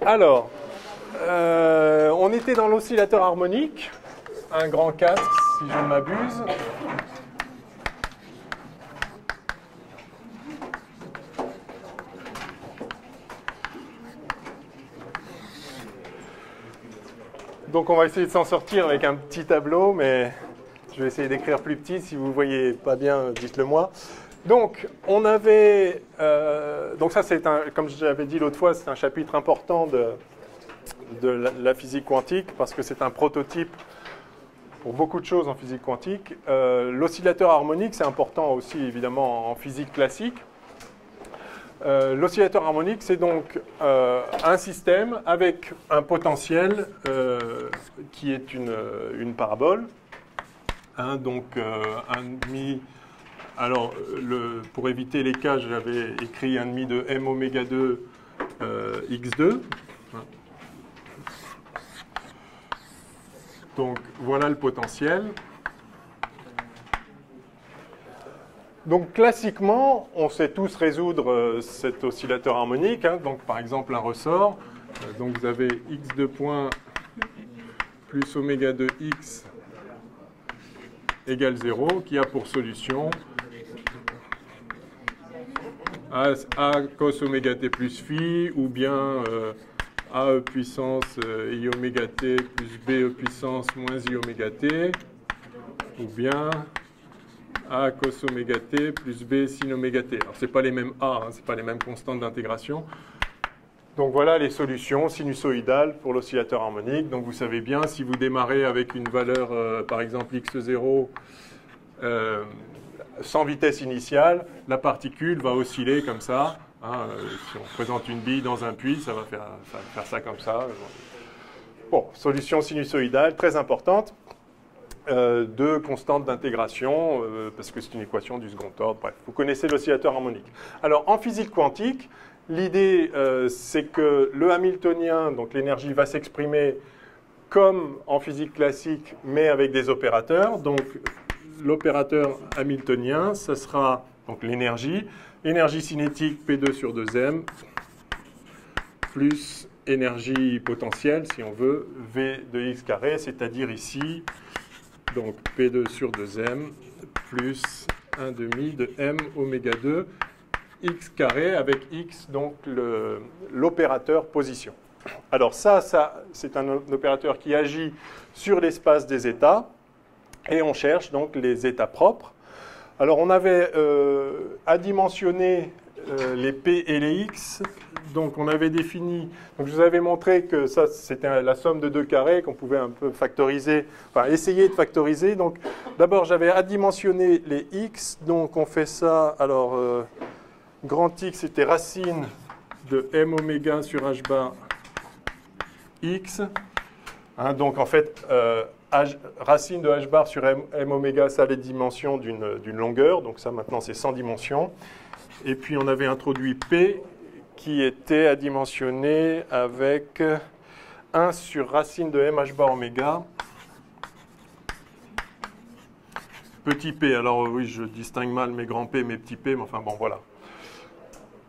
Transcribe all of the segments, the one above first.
Alors, on était dans l'oscillateur harmonique, un grand casque si je ne m'abuse. Donc on va essayer de s'en sortir avec un petit tableau, mais je vais essayer d'écrire plus petit. Si vous ne voyez pas bien, dites-le moi. Donc, on avait... donc ça, c'est comme je l'avais dit l'autre fois, c'est un chapitre important de la physique quantique, parce que c'est un prototype pour beaucoup de choses en physique quantique. L'oscillateur harmonique, c'est important aussi, évidemment, en physique classique. L'oscillateur harmonique, c'est donc un système avec un potentiel qui est une parabole. Hein, donc, un demi... Alors, pour éviter les cas, j'avais écrit 1,5 de m oméga 2 x2. Donc, voilà le potentiel. Donc, classiquement, on sait tous résoudre cet oscillateur harmonique. Hein. Donc, par exemple, un ressort. Donc, vous avez x2 point plus oméga 2 x égale 0, qui a pour solution a cos oméga t plus phi, ou bien ae puissance i oméga t plus be puissance moins i oméga t, ou bien a cos oméga t plus b sin oméga t. Alors, ce n'est pas les mêmes a, hein, ce n'est pas les mêmes constantes d'intégration. Donc, voilà les solutions sinusoïdales pour l'oscillateur harmonique. Donc, vous savez bien, si vous démarrez avec une valeur, par exemple, x0, sans vitesse initiale, la particule va osciller comme ça. Hein, si on présente une bille dans un puits, ça va faire ça comme ça. Bon, solution sinusoïdale très importante. De constantes d'intégration, parce que c'est une équation du second ordre. Bref, vous connaissez l'oscillateur harmonique. Alors, en physique quantique, l'idée, c'est que le hamiltonien, donc l'énergie, va s'exprimer comme en physique classique, mais avec des opérateurs. Donc, l'opérateur hamiltonien, ça sera donc l'énergie cinétique P2 sur 2m, plus énergie potentielle, si on veut, V de x carré, c'est-à-dire ici, donc P2 sur 2m, plus 1,5 de m oméga 2, x carré, avec x, donc l'opérateur position. Alors ça c'est un opérateur qui agit sur l'espace des états, et on cherche donc les états propres. Alors on avait adimensionné les p et les x, donc on avait défini, donc je vous avais montré que ça c'était la somme de deux carrés qu'on pouvait un peu factoriser, enfin essayer de factoriser. Donc d'abord j'avais adimensionné les x, donc on fait ça, alors grand X c'était racine de m oméga sur h bar x, hein, donc en fait racine de h bar sur m oméga, ça a les dimensions d'une longueur, donc ça maintenant c'est sans dimension. Et puis on avait introduit P qui était adimensionné avec 1 sur racine de m h bar oméga, petit p. Alors oui, je distingue mal mes grands P, mes petits p, mais enfin bon, voilà.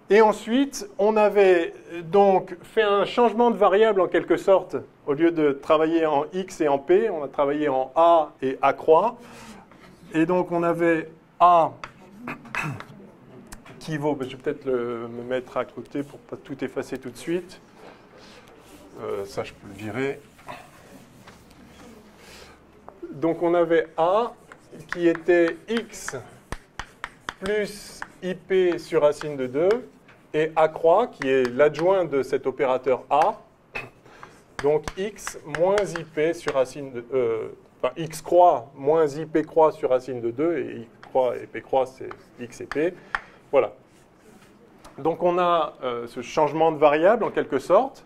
Et ensuite, on avait donc fait un changement de variable en quelque sorte. Au lieu de travailler en x et en p, on a travaillé en a et a croix. Et donc on avait a qui vaut, je vais peut-être me mettre à côté pour ne pas tout effacer tout de suite. Ça, je peux le virer. Donc on avait a qui était x plus ip sur racine de 2, et a croix qui est l'adjoint de cet opérateur a, donc x moins ip sur racine de enfin x croix moins ip croix sur racine de 2, et i croix et p croix c'est x et p. Voilà. Donc on a ce changement de variable en quelque sorte.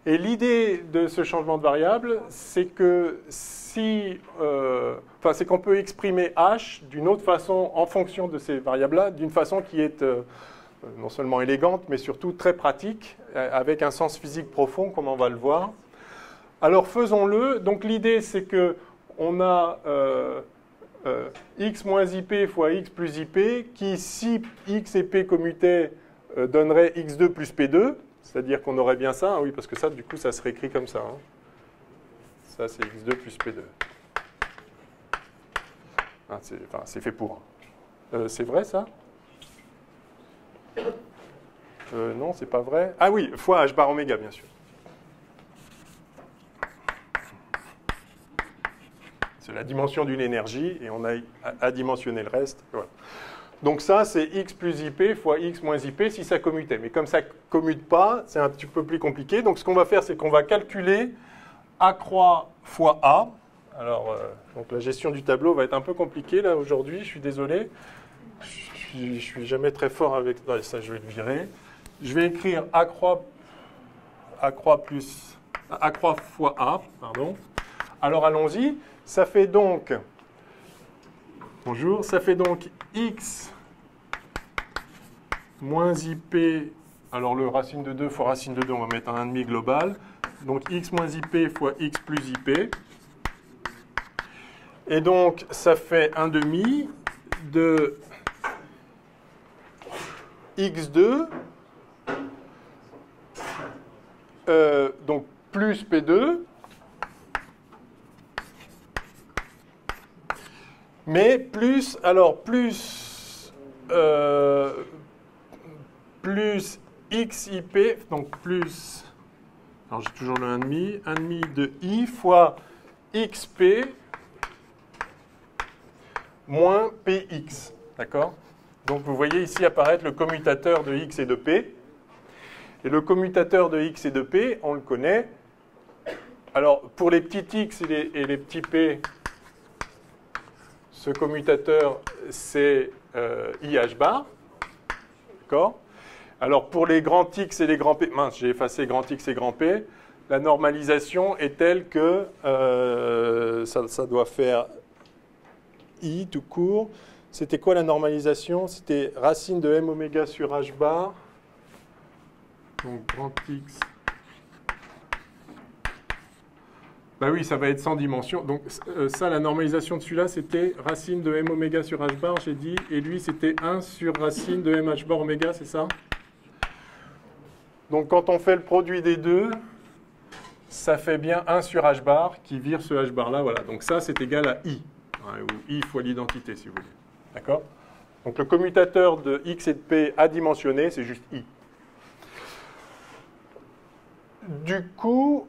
Et l'idée de ce changement de variable, c'est que c'est qu'on peut exprimer h d'une autre façon en fonction de ces variables-là, d'une façon qui est non seulement élégante, mais surtout très pratique, avec un sens physique profond, comme on va le voir. Alors faisons-le. Donc l'idée, c'est que on a x moins ip fois x plus ip, qui, si x et p commutaient, donnerait x2 plus p2. C'est-à-dire qu'on aurait bien ça, hein, oui, parce que ça, du coup, ça serait écrit comme ça. Hein. Ça, c'est x2 plus p2. Hein, c'est fait pour. C'est vrai, ça? Non, c'est pas vrai. Ah oui, fois h bar oméga, bien sûr. C'est la dimension d'une énergie, et on a adimensionné le reste. Voilà. Donc ça, c'est x plus ip fois x moins ip si ça commutait. Mais comme ça ne commute pas, c'est un petit peu plus compliqué. Donc ce qu'on va faire, c'est qu'on va calculer a croix fois a. Alors, donc la gestion du tableau va être un peu compliquée là aujourd'hui, je suis désolé. Je suis jamais très fort avec... Non, ça, je vais le virer. Je vais écrire a croix fois a, pardon. Alors allons-y. Ça fait donc... Bonjour. Ça fait donc x moins ip... Alors le racine de 2 fois racine de 2, on va mettre un 1,5 global. Donc x moins ip fois x plus ip. Et donc, ça fait 1,5 de x2, donc plus P2, mais plus, alors plus xip, donc plus, alors j'ai toujours le 1,5 de i fois xp moins px, d'accord? Donc vous voyez ici apparaître le commutateur de x et de p. Et le commutateur de x et de p, on le connaît. Alors pour les petits x et les petits p, ce commutateur c'est IH bar, d'accord? Alors pour les grands x et les grands p, mince, j'ai effacé grand x et grand p, la normalisation est telle que ça doit faire I tout court. C'était quoi la normalisation? C'était racine de m oméga sur h bar. Donc grand x. Bah oui, ça va être sans dimension. Donc ça, la normalisation de celui-là, c'était racine de m oméga sur h bar, j'ai dit. Et lui, c'était 1 sur racine de m h bar oméga, c'est ça? Donc quand on fait le produit des deux, ça fait bien 1 sur h bar qui vire ce h bar là. Voilà. Donc ça, c'est égal à i. Ou i fois l'identité, si vous voulez. D'accord? Donc le commutateur de x et de p adimensionné, c'est juste i. Du coup,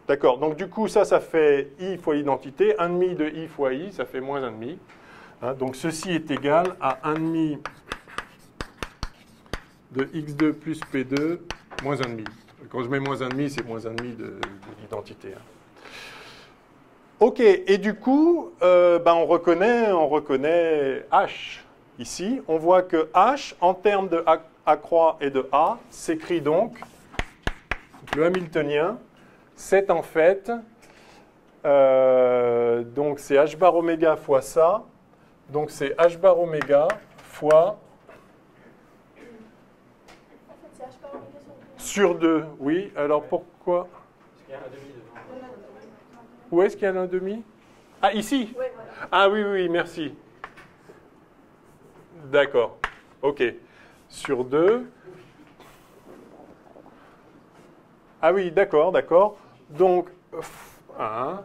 d'accord, donc du coup, ça fait i fois l'identité. 1,5 de i fois i, ça fait moins 1,5. Hein, donc ceci est égal à 1,5 de x2 plus p2 moins 1,5. Quand je mets moins 1,5, c'est moins 1,5 de l'identité. Hein. Ok, et du coup, on reconnaît H ici. On voit que H, en termes de A croix et de A, s'écrit donc, le Hamiltonien, c'est en fait, donc c'est H bar oméga fois ça, donc c'est H bar oméga fois sur 2. Oui, alors pourquoi? Où est-ce qu'il y a un demi? Ah, ici? Oui, voilà. Ah oui, oui, merci. D'accord. OK. Sur 2. Ah oui, d'accord, d'accord. Donc, 1.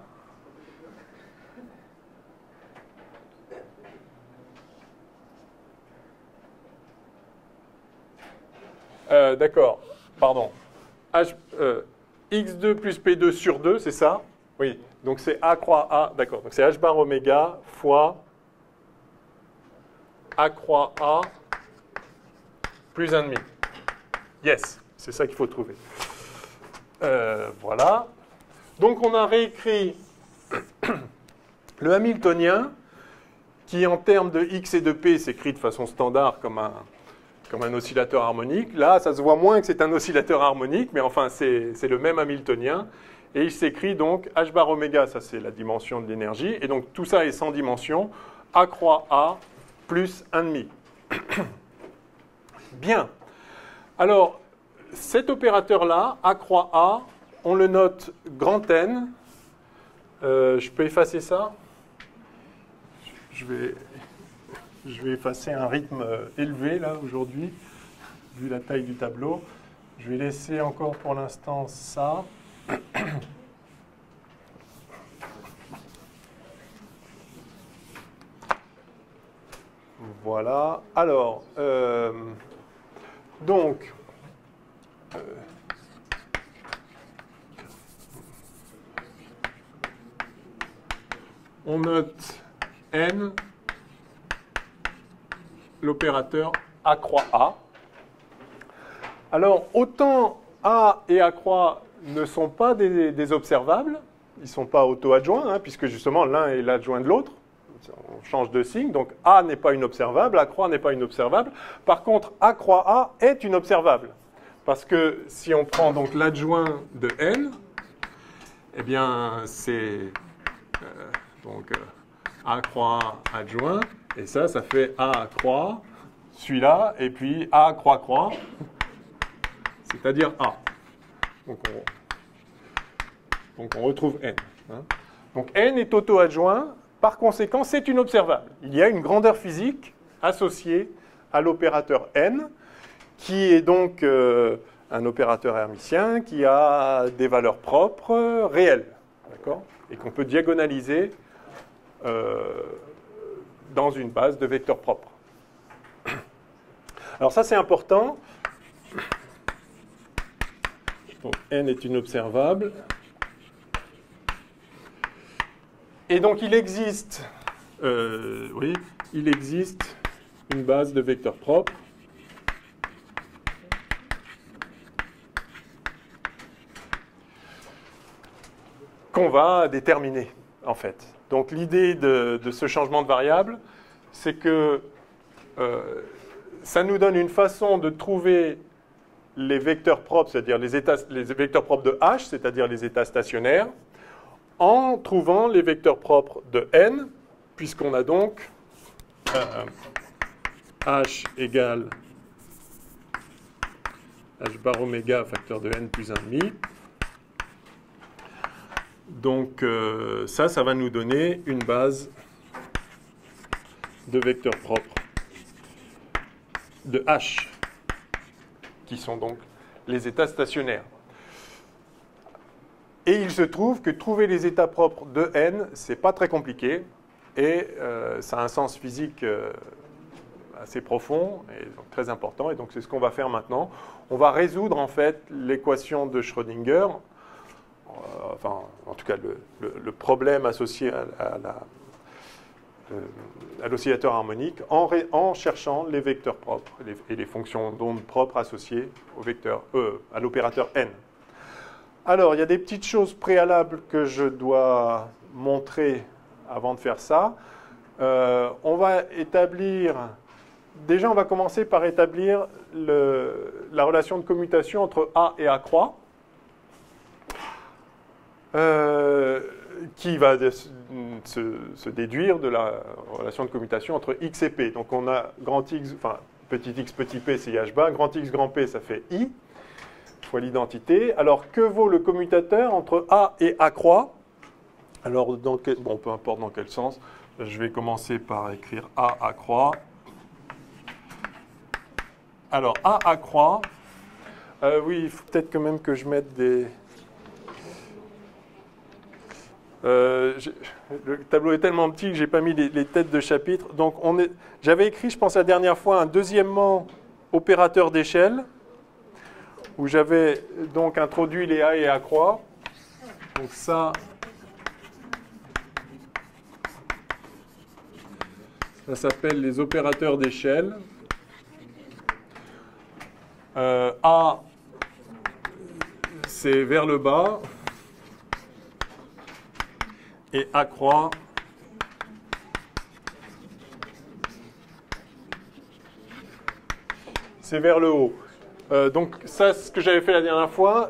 D'accord, pardon. X2 plus P2 sur 2, c'est ça? Oui, donc c'est A croix A, d'accord. Donc c'est H bar oméga fois A croix A plus 1,5. Yes, c'est ça qu'il faut trouver. Voilà. Donc on a réécrit le Hamiltonien qui en termes de X et de P s'écrit de façon standard comme un oscillateur harmonique. Là, ça se voit moins que c'est un oscillateur harmonique, mais enfin c'est le même Hamiltonien. Et il s'écrit donc H bar oméga, ça c'est la dimension de l'énergie. Et donc tout ça est sans dimension. A croix A plus 1,5. Bien. Alors, cet opérateur-là, A croix A, on le note grand N. Je peux effacer ça? Je vais effacer un rythme élevé là aujourd'hui, vu la taille du tableau. Je vais laisser encore pour l'instant ça. Voilà. Alors, donc, on note n, l'opérateur A croix A. Alors, autant A et A croix ne sont pas des observables, ils ne sont pas auto-adjoints, hein, puisque justement l'un est l'adjoint de l'autre. On change de signe, donc A n'est pas une observable, A croix n'est pas une observable. Par contre, A croix A est une observable. Parce que si on prend donc l'adjoint de n, eh bien c'est A croix adjoint, et ça fait A croix, celui-là, et puis A croix croix, c'est-à-dire A. Donc on retrouve n. Hein. Donc n est auto-adjoint. Par conséquent, c'est une observable. Il y a une grandeur physique associée à l'opérateur n, qui est donc un opérateur hermitien qui a des valeurs propres réelles, d'accord, et qu'on peut diagonaliser dans une base de vecteurs propres. Alors ça, c'est important. Donc n est une observable. Et donc, il existe une base de vecteurs propres qu'on va déterminer, en fait. Donc, l'idée de ce changement de variable, c'est que ça nous donne une façon de trouver les vecteurs propres, c'est-à-dire les vecteurs propres de H, c'est-à-dire les états stationnaires, en trouvant les vecteurs propres de n, puisqu'on a donc h égale h bar oméga facteur de n plus 1,5. Donc ça va nous donner une base de vecteurs propres de h, qui sont donc les états stationnaires. Et il se trouve que trouver les états propres de n, c'est pas très compliqué, et ça a un sens physique assez profond et donc très important. Et donc c'est ce qu'on va faire maintenant. On va résoudre en fait l'équation de Schrödinger, enfin en tout cas le problème associé à l'oscillateur harmonique, en cherchant les vecteurs propres et les fonctions d'onde propres associées au vecteur à l'opérateur n. Alors, il y a des petites choses préalables que je dois montrer avant de faire ça. On va établir... Déjà, on va commencer par établir la relation de commutation entre A et A croix, qui va se déduire de la relation de commutation entre X et P. Donc, on a grand X, enfin, petit x, petit p, c'est H bar, grand X, grand P, ça fait I. L'identité. Alors, que vaut le commutateur entre A et A croix? Alors, bon, peu importe dans quel sens. Je vais commencer par écrire A croix. Alors, A croix. Oui, il faut peut-être quand même que je mette des... le tableau est tellement petit que je n'ai pas mis les têtes de chapitre. Donc, j'avais écrit, je pense, la dernière fois, un deuxièmement opérateur d'échelle, où j'avais donc introduit les A et A croix. Donc ça s'appelle les opérateurs d'échelle. A, c'est vers le bas, et A croix, c'est vers le haut. Donc ça, ce que j'avais fait la dernière fois,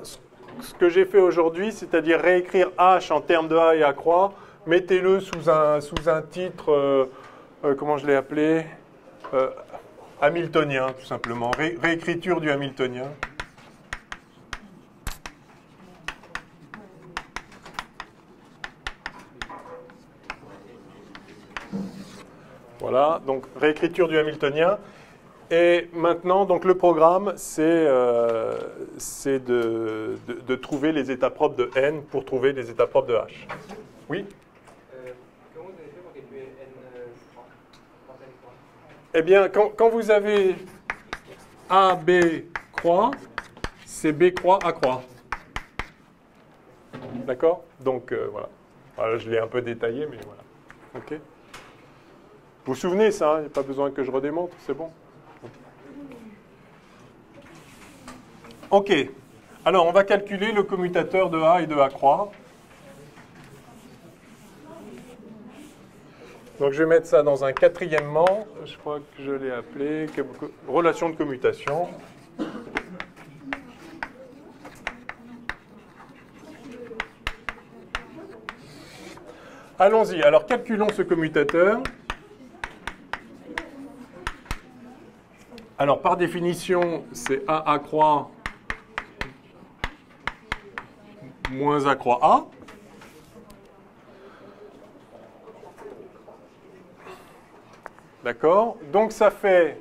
ce que j'ai fait aujourd'hui, c'est-à-dire réécrire H en termes de A et A croix, mettez-le sous un titre, comment je l'ai appelé, hamiltonien, tout simplement, réécriture du hamiltonien. Voilà, donc réécriture du hamiltonien. Et maintenant, donc le programme, c'est de trouver les états propres de n pour trouver les états propres de h. Oui? Comment vous avez fait pour calculer n croix? Eh bien, quand vous avez A, B, croix, c'est B croix, A croix. D'accord? Donc, voilà. Alors, je l'ai un peu détaillé, mais voilà. OK? Vous vous souvenez ça, il n'y a pas besoin que je redémontre, c'est bon? OK. Alors, on va calculer le commutateur de A et de A croix. Donc, je vais mettre ça dans un quatrièmement. Je crois que je l'ai appelé relation de commutation. Allons-y. Alors, calculons ce commutateur. Alors, par définition, c'est A croix moins A croix A. D'accord? Donc, ça fait...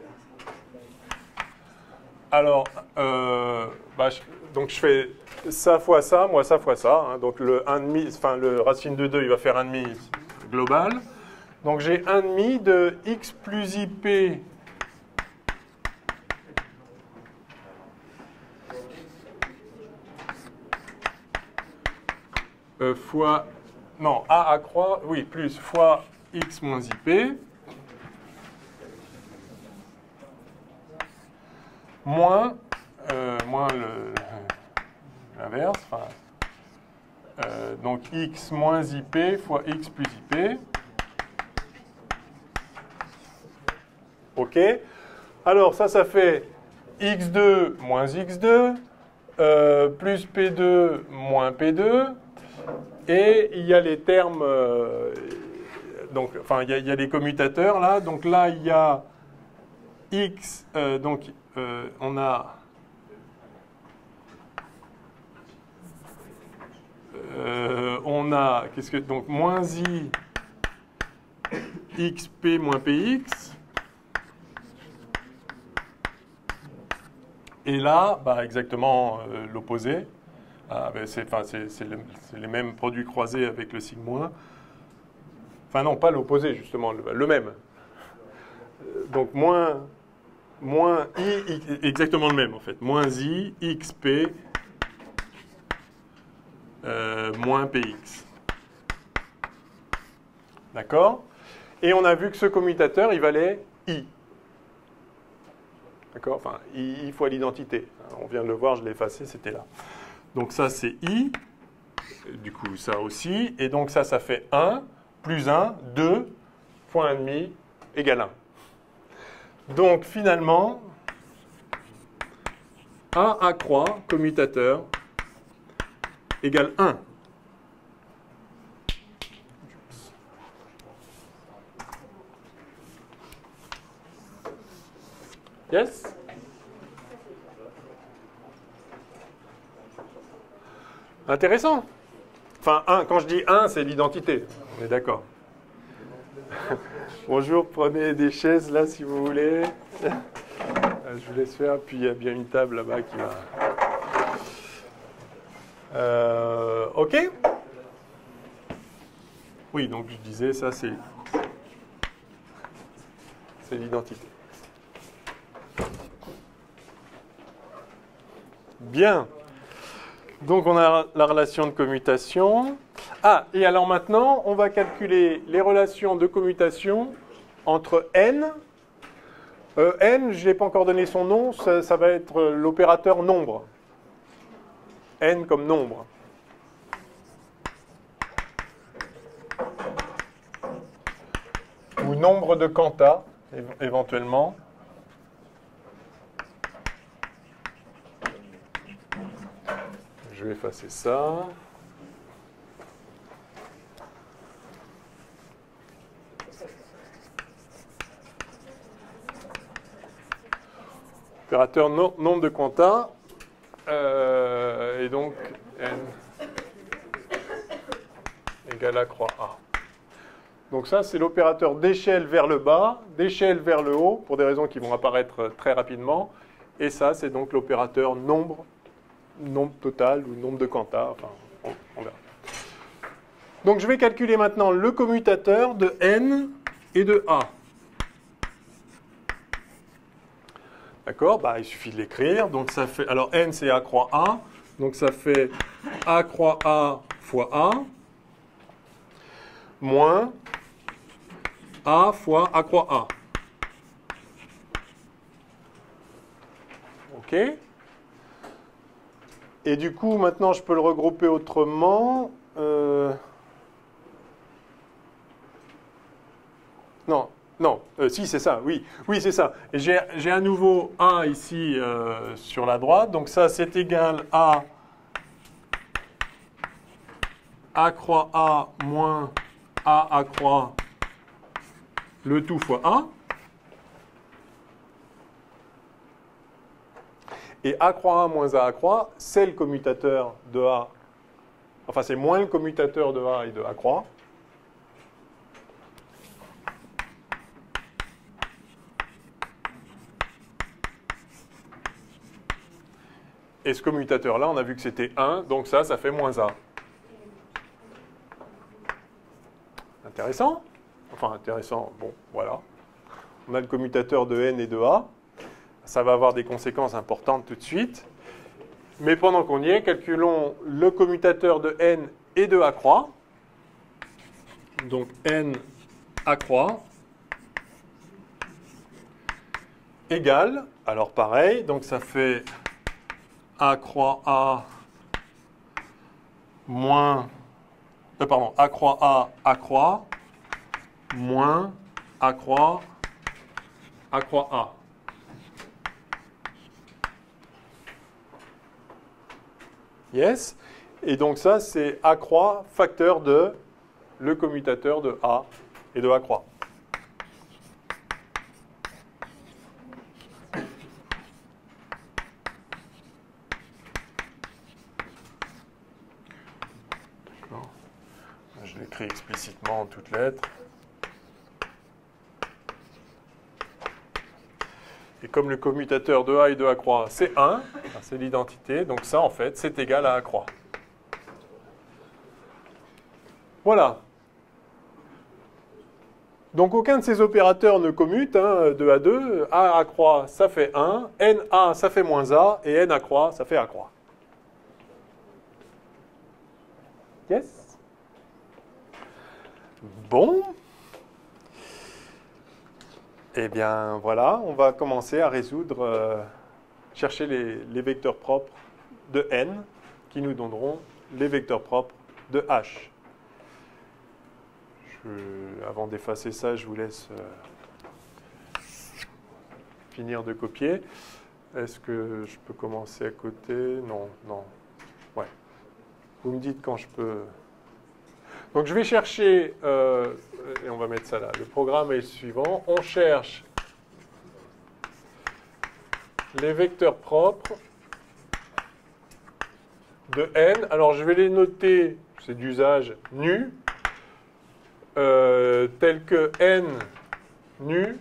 Alors, donc je fais ça fois ça, moi ça fois ça. Hein. Donc, le 1,5, enfin, le racine de 2, il va faire 1,5 global. Donc, j'ai 1,5 de x plus ip fois... Non, A croix, oui, plus fois x moins ip. Moins l'inverse, enfin, donc x moins ip fois x plus ip. OK. Alors, ça fait x2 moins x2, plus p2 moins p2, et il y a les termes, donc, enfin, il y a les commutateurs, là. Donc là, il y a x, on a qu'est-ce que donc moins i xp moins px, et là bah, exactement l'opposé. C'est les mêmes produits croisés avec le sigmoid. Enfin non, pas l'opposé justement, le même. Donc moins i, exactement le même en fait. Moins i, xp, moins px. D'accord? Et on a vu que ce commutateur, il valait i. D'accord? Enfin, i fois l'identité. On vient de le voir, je l'ai effacé, c'était là. Donc ça, c'est i. Du coup, ça aussi. Et donc ça fait 1, plus 1, 2, fois 1,5, égale 1. Donc, finalement, A croix, commutateur, égale 1. Yes? Intéressant. Enfin, 1, quand je dis 1, c'est l'identité. On est d'accord. Bonjour, prenez des chaises là si vous voulez. Je vous laisse faire, puis il y a bien une table là-bas qui va... OK? Oui, donc je disais, ça c'est l'identité. Bien. Donc on a la relation de commutation. Ah, et alors maintenant, on va calculer les relations de commutation entre n. N, je n'ai pas encore donné son nom, ça va être l'opérateur nombre. N comme nombre. Ou nombre de quanta, éventuellement. Je vais effacer ça. Opérateur nombre de quanta, et donc n égale A croix A. Donc ça, c'est l'opérateur d'échelle vers le bas, d'échelle vers le haut, pour des raisons qui vont apparaître très rapidement. Et ça, c'est donc l'opérateur nombre total ou nombre de quanta. Enfin, on verra. Donc je vais calculer maintenant le commutateur de n et de a. D'accord? Bah, il suffit de l'écrire. Donc ça fait. Alors n, c'est a croix a. Donc ça fait a croix a fois a moins a fois a croix a. OK? Et du coup, maintenant, je peux le regrouper autrement. Si, c'est ça, oui. Oui, c'est ça. Et j'ai à nouveau A ici sur la droite. Donc ça, c'est égal à A croix A moins A croix le tout fois A. Et A croix A moins A croix, c'est le commutateur de A. Enfin, c'est moins le commutateur de A et de A croix. Et ce commutateur-là, on a vu que c'était 1, donc ça fait moins A. Intéressant? Enfin, intéressant, bon, voilà. On a le commutateur de n et de A. Ça va avoir des conséquences importantes tout de suite. Mais pendant qu'on y est, calculons le commutateur de n et de A croix. Donc n A croix égale, alors pareil, donc ça fait A croix A moins, A croix A moins A croix A. Yes. Et donc ça, c'est A croix facteur de le commutateur de A et de A croix. Je l'écris explicitement en toutes lettres. Et comme le commutateur de A et de A croix, c'est 1, c'est l'identité, donc ça, en fait, c'est égal à A croix. Voilà. Donc aucun de ces opérateurs ne commute, de A 2. A croix, ça fait 1. NA, ça fait moins A. Et NA croix, ça fait A croix. Yes? Bon. Eh bien, voilà, on va commencer à résoudre, chercher les vecteurs propres de n qui nous donneront les vecteurs propres de h. Avant d'effacer ça, je vous laisse finir de copier. Est-ce que je peux commencer à côté? Non. Ouais. Vous me dites quand je peux... Donc je vais chercher, et on va mettre ça là, le programme est le suivant. On cherche les vecteurs propres de n. Alors je vais les noter, c'est d'usage nu, tel que n nu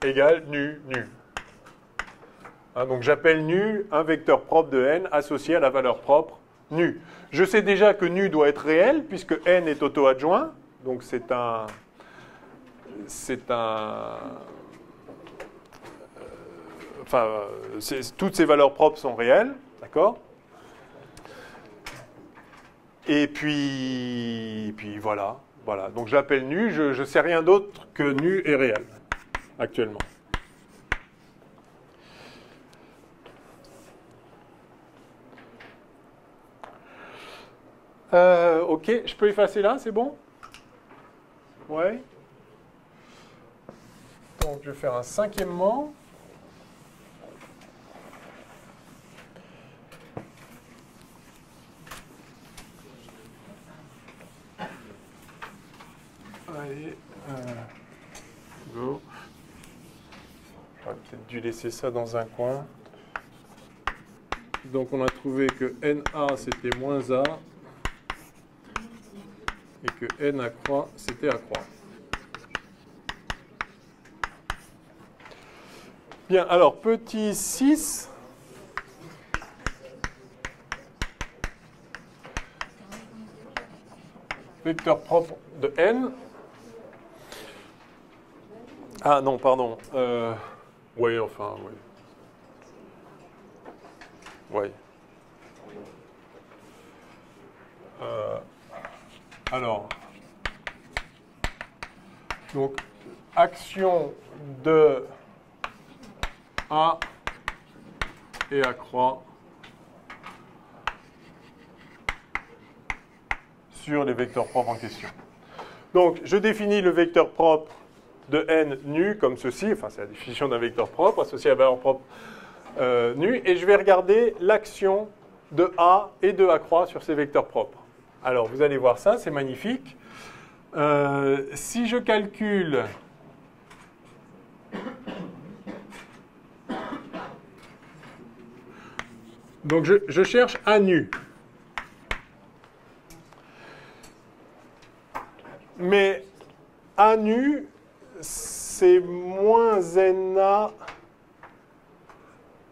égale nu. Donc j'appelle nu un vecteur propre de n associé à la valeur propre nu. Je sais déjà que nu doit être réel puisque n est auto-adjoint, donc toutes ces valeurs propres sont réelles, d'accord? Et puis voilà. Donc j'appelle nu, je ne sais rien d'autre que nu est réel actuellement. Ok, je peux effacer là, c'est bon? Ouais. Donc je vais faire un cinquièmement. Allez, go. J'aurais peut-être dû laisser ça dans un coin. Donc on a trouvé que NA c'était moins A. et que n à croix, c'était à croix. Bien, alors, petit 6. Vecteur propre de n. Ah non, pardon. Oui, enfin, oui. Oui. Alors, donc, action de A et à croix sur les vecteurs propres en question. Donc, je définis le vecteur propre de n nu comme ceci, enfin c'est la définition d'un vecteur propre associé à la valeur propre nu, et je vais regarder l'action de A et de A croix sur ces vecteurs propres. Alors, vous allez voir ça, c'est magnifique. Si je calcule donc je cherche A nu. Mais A nu, c'est moins NA,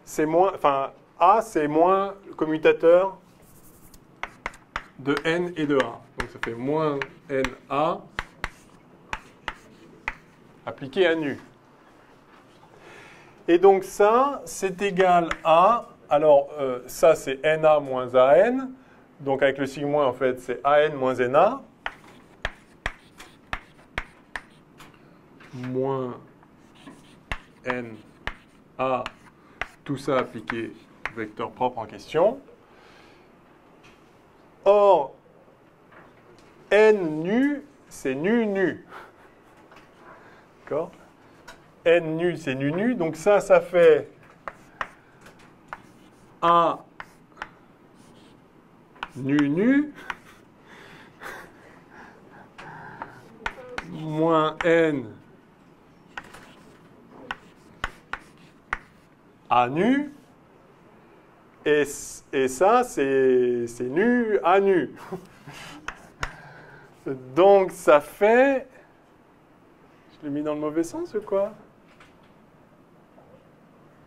c'est moins, enfin, A, c'est moins le commutateur de N et de A. Donc ça fait moins NA appliqué à nu. Et donc ça, c'est égal à, alors ça c'est NA moins AN, donc avec le sigma en fait c'est AN moins NA, moins NA, tout ça appliqué au vecteur propre en question. Or, N nu, c'est nu nu. D'accord ? N nu, c'est nu nu. Donc ça fait A nu nu moins N A nu. Et ça, c'est nu à nu. Donc, ça fait... Je l'ai mis dans le mauvais sens ou quoi?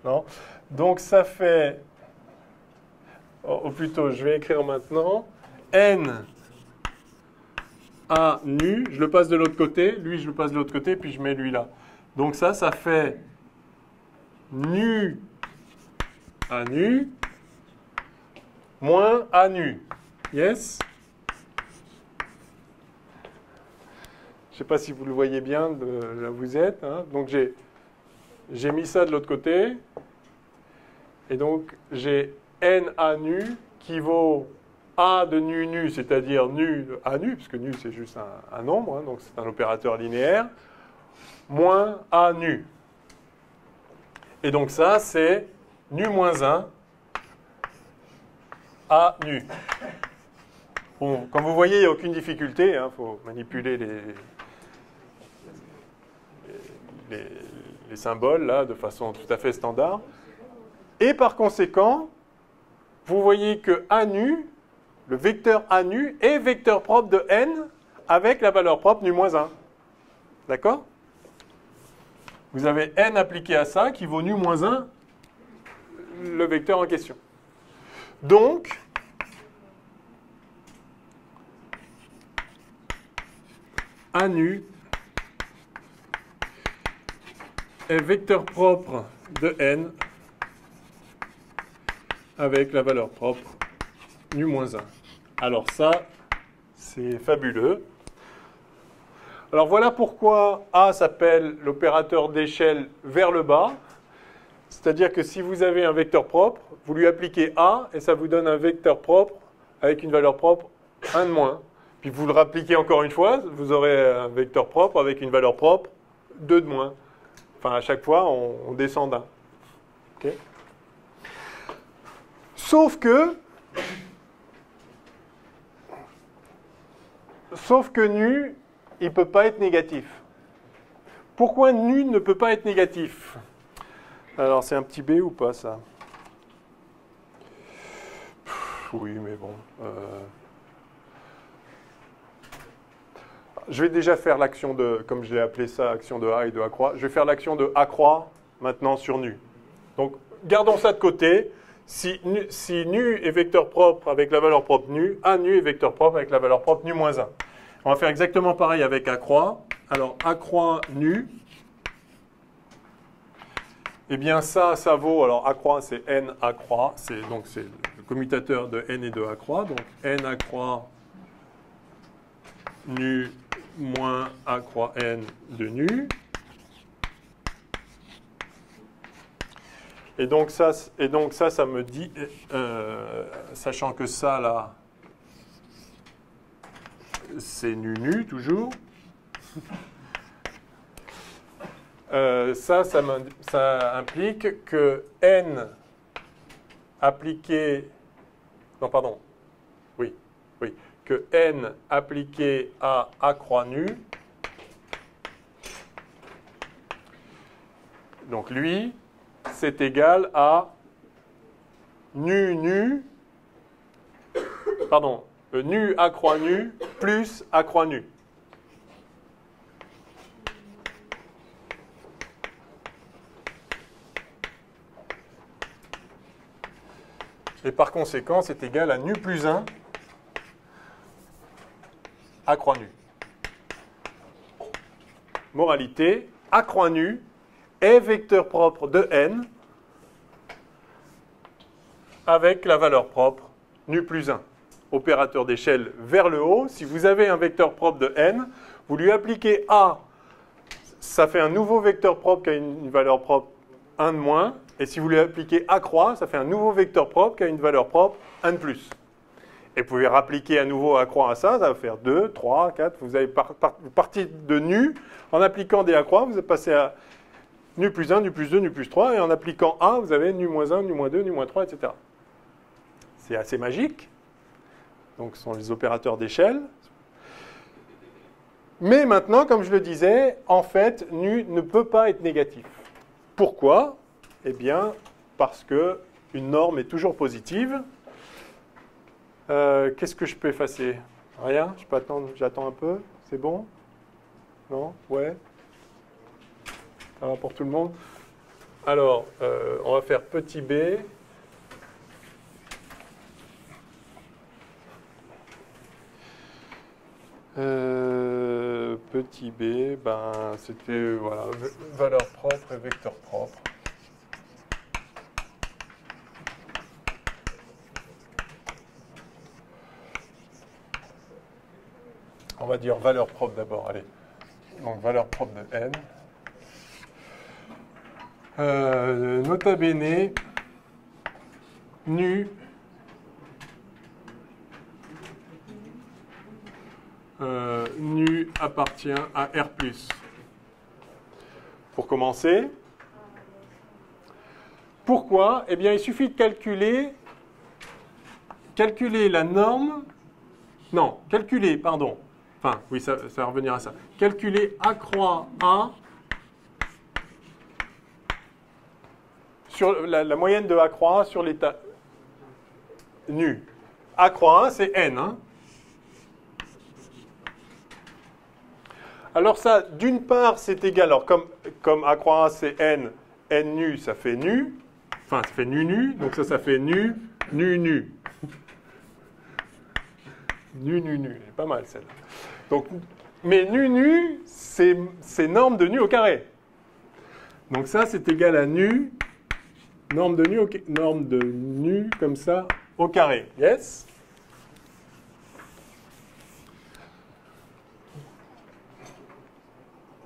Non. Donc, ça fait... Ou plutôt, je vais écrire maintenant. N A nu. Je le passe de l'autre côté. Lui, je le passe de l'autre côté, puis je mets lui là. Donc, ça fait nu à nu moins A nu. Yes? Je ne sais pas si vous le voyez bien, là où vous êtes. Hein. Donc, j'ai mis ça de l'autre côté. Et donc, j'ai N A nu qui vaut A de nu nu, c'est-à-dire nu A nu, puisque nu, c'est juste un nombre, hein, donc c'est un opérateur linéaire, moins A nu. Et donc, ça, c'est nu moins 1 A nu. Bon, comme vous voyez, il n'y a aucune difficulté. Il faut manipuler les symboles là, de façon tout à fait standard. Et par conséquent, vous voyez que A nu, le vecteur A nu, est vecteur propre de n avec la valeur propre nu moins 1. D'accord? Vous avez n appliqué à ça qui vaut nu moins 1, le vecteur en question. Donc, A nu est vecteur propre de n avec la valeur propre nu moins 1. Alors ça, c'est fabuleux. Alors voilà pourquoi A s'appelle l'opérateur d'échelle vers le bas. C'est-à-dire que si vous avez un vecteur propre, vous lui appliquez A et ça vous donne un vecteur propre avec une valeur propre 1 de moins. Puis vous le rappliquez encore une fois, vous aurez un vecteur propre avec une valeur propre 2 de moins. Enfin, à chaque fois, on descend d'un. Okay. Sauf que nu, il ne peut pas être négatif. Pourquoi nu ne peut pas être négatif? Alors, c'est un petit b ou pas, ça? Oui, mais bon. je vais déjà faire l'action de, comme je l'ai appelé ça, action de A et de A croix. Je vais faire l'action de A croix maintenant sur nu. Donc, gardons ça de côté. Si nu est vecteur propre avec la valeur propre nu, A nu est vecteur propre avec la valeur propre nu moins 1. On va faire exactement pareil avec A croix. Alors, A croix nu. Eh bien, ça vaut, alors A croix, c'est N A croix. Donc, c'est le commutateur de N et de A croix. Donc, N A croix nu moins A croix N de nu. Et donc ça me dit, sachant que ça, là, c'est nu toujours. Ça implique que n appliqué... Non, pardon. Oui. Que n appliqué à A croix nu, donc lui, c'est égal à nu A croix nu plus A croix nu. Et par conséquent, c'est égal à nu plus 1 A croix nu. Moralité, A croix nu est vecteur propre de n avec la valeur propre nu plus 1. Opérateur d'échelle vers le haut. Si vous avez un vecteur propre de n, vous lui appliquez A, ça fait un nouveau vecteur propre qui a une valeur propre 1 de moins. Et si vous lui appliquez A croix, ça fait un nouveau vecteur propre qui a une valeur propre 1 de plus. Et vous pouvez rappliquer à nouveau A croix à ça, ça va faire 2, 3, 4. Vous avez parti de nu. En appliquant des A croix, vous êtes passé à nu plus 1, nu plus 2, nu plus 3. Et en appliquant A, vous avez nu moins 1, nu moins 2, nu moins 3, etc. C'est assez magique. Donc, ce sont les opérateurs d'échelle. Mais maintenant, comme je le disais, en fait, nu ne peut pas être négatif. Pourquoi? Eh bien, parce qu'une norme est toujours positive. Qu'est-ce que je peux effacer? Rien? Je peux attendre, j'attends un peu? C'est bon? Non? Ouais? Ça va pour tout le monde? Alors, on va faire petit b. Petit b, c'était voilà, valeur propre et vecteur propre. On va dire valeur propre d'abord, allez. Donc valeur propre de n. Nota bene, nu nu appartient à R+. Pour commencer. Pourquoi? Eh bien, il suffit de calculer la norme. Non, calculer, pardon. Enfin, oui, ça va revenir à ça. Calculer A croix A sur la moyenne de A croix sur l'état nu. A croix 1, c'est n. Hein. Alors ça, d'une part, c'est égal. Alors comme A croix A, c'est n, n nu, ça fait nu. Enfin, ça fait nu. Donc ça fait nu. Nu. C'est pas mal celle-là. Donc, mais nu, c'est norme de nu au carré. Donc ça, c'est égal à nu, norme de nu comme ça au carré. Yes?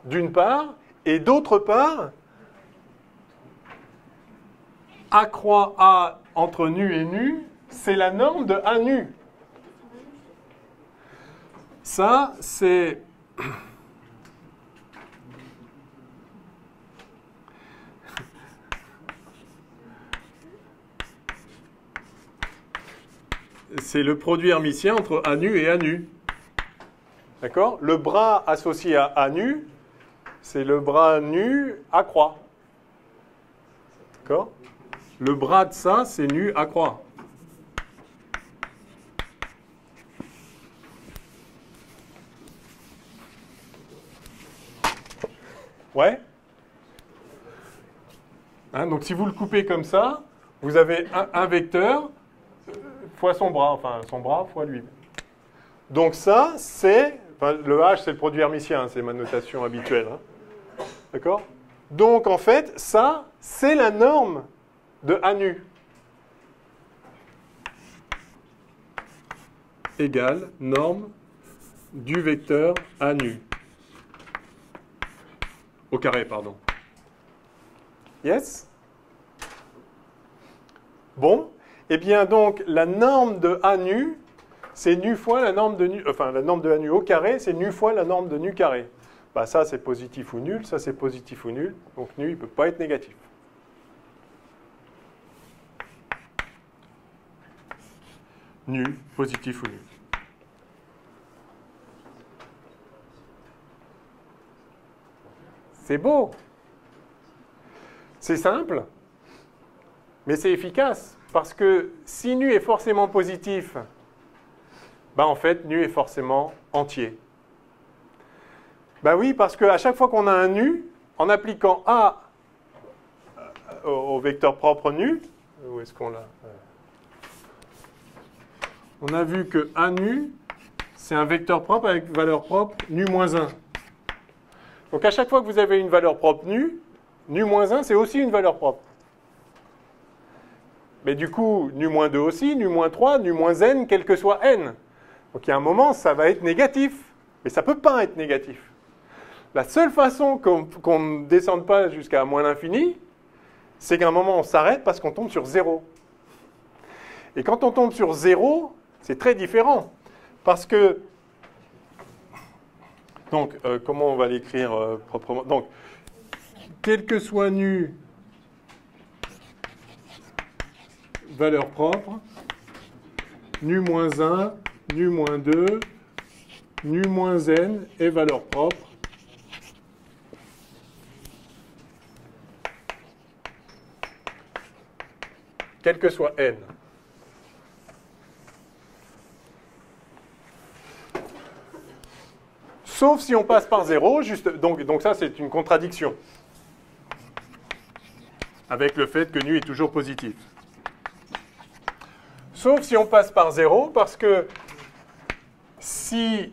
D'une part, et d'autre part, A croix A entre nu et nu, c'est la norme de A nu. Ça, c'est... c'est le produit hermitien entre A nu et A nu. D'accord? Le bras associé à A nu, c'est le bras nu A croix. D'accord? Le bras de ça, c'est nu A croix. Ouais. Hein, donc si vous le coupez comme ça, vous avez un vecteur fois son bras, enfin son bras fois lui. Donc ça, c'est... Enfin, le H, c'est le produit hermitien, c'est ma notation habituelle. Hein. D'accord? Donc en fait, ça, c'est la norme de A nu. Égale norme du vecteur A nu. Au carré, pardon. Yes? Bon. Eh bien, donc, la norme de A nu, c'est nu fois la norme de nu... Enfin, la norme de A nu au carré, c'est nu fois la norme de nu carré. Bah, ça, c'est positif ou nul. Ça, c'est positif ou nul. Donc, nu, il ne peut pas être négatif. Nu, positif ou nul. C'est beau. C'est simple, mais c'est efficace. Parce que si nu est forcément positif, ben en fait, nu est forcément entier. Ben oui, parce qu'à chaque fois qu'on a un nu, en appliquant A au vecteur propre nu, où est-ce qu'on l'a? On a vu que A nu, c'est un vecteur propre avec valeur propre nu moins 1. Donc à chaque fois que vous avez une valeur propre nu, nu moins 1, c'est aussi une valeur propre. Mais du coup, nu moins 2 aussi, nu moins 3, nu moins n, quel que soit n. Donc il y a un moment, ça va être négatif. Mais ça ne peut pas être négatif. La seule façon qu'on ne descende pas jusqu'à moins l'infini, c'est qu'à un moment, on s'arrête parce qu'on tombe sur 0. Et quand on tombe sur 0, c'est très différent. Parce que... Donc, comment on va l'écrire proprement? Donc, quel que soit nu, valeur propre, nu moins 1, nu moins 2, nu moins n et valeur propre. Quel que soit n. Sauf si on passe par 0, donc ça c'est une contradiction. Avec le fait que nu est toujours positif. Sauf si on passe par 0, parce que si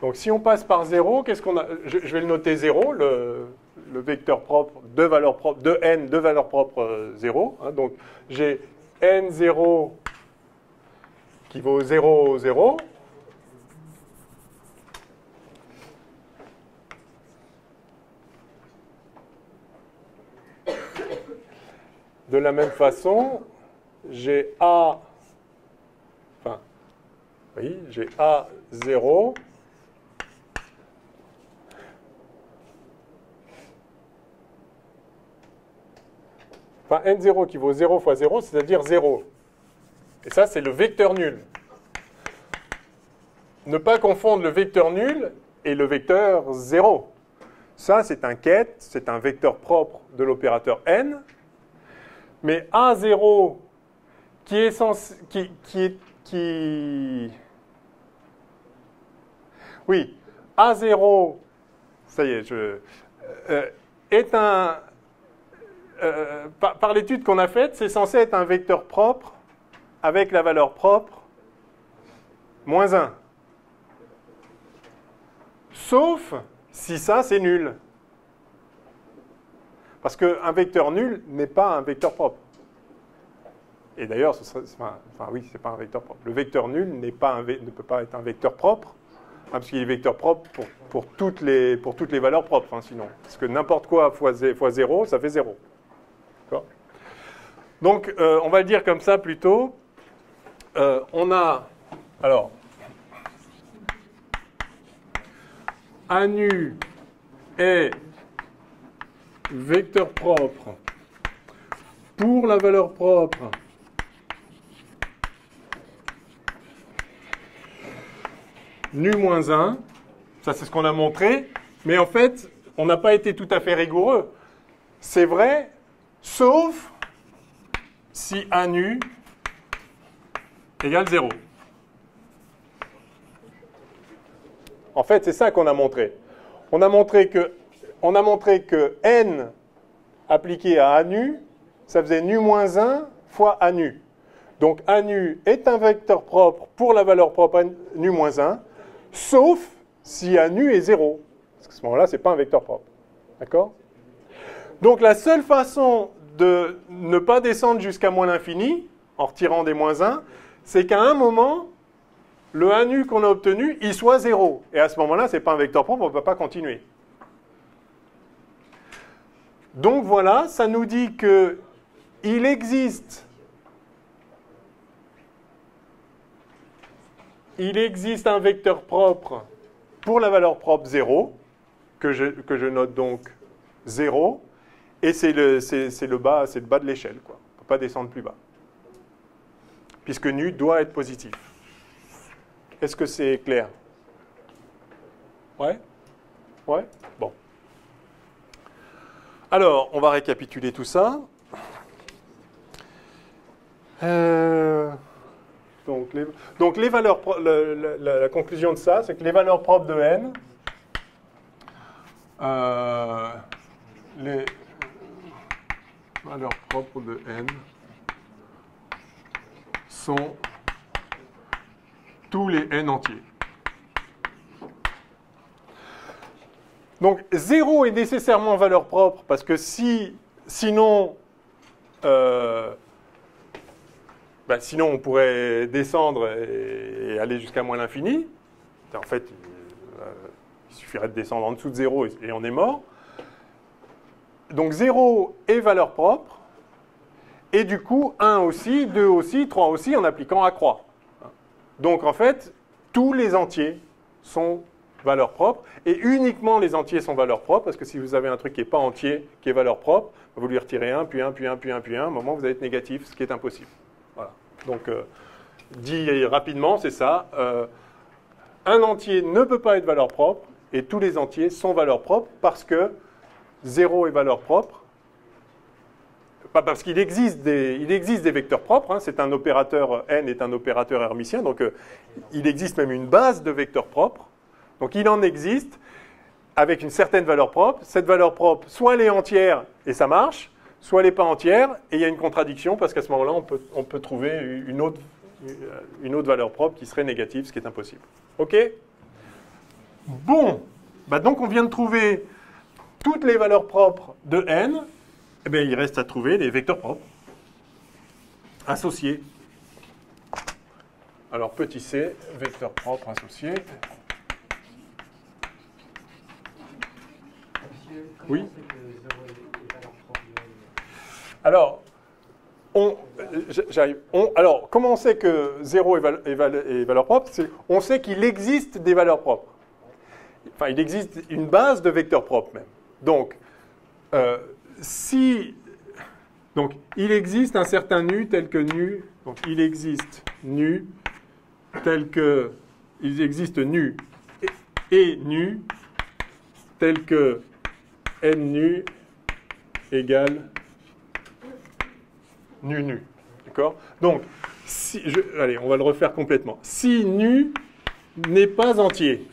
donc si on passe par 0, qu'est-ce qu'on a? Je vais le noter 0, le vecteur propre, deux valeurs propres, de n, deux valeurs propres 0. Hein, donc j'ai n0 qui vaut 0, 0. De la même façon, j'ai A, enfin, oui, j'ai A0 enfin n0 qui vaut 0 fois 0, c'est-à-dire 0. Et ça, c'est le vecteur nul. Ne pas confondre le vecteur nul et le vecteur 0. Ça, c'est un ket, c'est un vecteur propre de l'opérateur n. Mais A0 qui est censé... Oui, A0, ça y est, est un... par l'étude qu'on a faite, c'est censé être un vecteur propre avec la valeur propre moins 1. Sauf si ça, c'est nul. Parce qu'un vecteur nul n'est pas un vecteur propre. Et d'ailleurs, oui, c'est pas un vecteur propre. Le vecteur nul ne peut pas être un vecteur propre, hein, parce qu'il est vecteur propre pour toutes les valeurs propres, hein, sinon. Parce que n'importe quoi fois 0, ça fait 0. D'accord ? Donc, on va le dire comme ça plutôt. On a, alors, A nu est vecteur propre pour la valeur propre nu moins 1. Ça, c'est ce qu'on a montré. Mais en fait, on n'a pas été tout à fait rigoureux. C'est vrai, sauf si A nu égale 0. En fait, c'est ça qu'on a montré. On a montré que n appliqué à a nu, ça faisait nu moins 1 fois a nu. Donc a nu est un vecteur propre pour la valeur propre à nu moins 1, sauf si a nu est 0. Parce qu'à ce moment-là, ce n'est pas un vecteur propre. D'accord? Donc la seule façon de ne pas descendre jusqu'à moins l'infini, en retirant des moins 1, c'est qu'à un moment, le a nu qu'on a obtenu, il soit 0. Et à ce moment-là, ce n'est pas un vecteur propre, on ne peut pas continuer. Donc voilà, ça nous dit qu'il existe un vecteur propre pour la valeur propre 0, que je note donc 0, et c'est le bas de l'échelle, quoi. On ne peut pas descendre plus bas. Puisque nu doit être positif. Est-ce que c'est clair? Ouais? Ouais? Bon. Alors, on va récapituler tout ça. Donc les valeurs, la conclusion de ça, c'est que les valeurs propres de n, les valeurs propres de n sont tous les n entiers. Donc 0 est nécessairement valeur propre parce que sinon on pourrait descendre et aller jusqu'à moins l'infini. En fait, il suffirait de descendre en dessous de 0 et on est mort. Donc 0 est valeur propre. Et du coup, 1 aussi, 2 aussi, 3 aussi, en appliquant à croix. Donc en fait, tous les entiers sont valeur propre. Et uniquement les entiers sont valeur propre. Parce que si vous avez un truc qui n'est pas entier, qui est valeur propre, vous lui retirez 1, puis 1, puis 1, puis 1, puis 1. À un moment, vous allez être négatif, ce qui est impossible. Voilà. Donc, dit rapidement, c'est ça. Un entier ne peut pas être valeur propre. Et tous les entiers sont valeur propre parce que 0 est valeur propre. Pas parce qu'il existe des vecteurs propres. Hein. C'est un opérateur, n est un opérateur hermitien. Donc, il existe même une base de vecteurs propres. Donc, il en existe avec une certaine valeur propre. Cette valeur propre, soit elle est entière et ça marche, soit elle n'est pas entière et il y a une contradiction parce qu'à ce moment-là, on peut trouver une autre valeur propre qui serait négative, ce qui est impossible. OK? Bon. Donc, on vient de trouver toutes les valeurs propres de n. Eh bien, il reste à trouver les vecteurs propres associés. Alors, petit c, vecteur propre associé. Oui. Alors, alors, comment on sait que 0 est valeur propre? On sait qu'il existe des valeurs propres. Enfin, il existe une base de vecteurs propres même. Donc, donc, il existe un certain nu tel que nu. Donc, il existe nu tel que. Il existe nu et nu tel que n nu égale nu. D'accord? Donc, allez, on va le refaire complètement. Si nu n'est pas entier,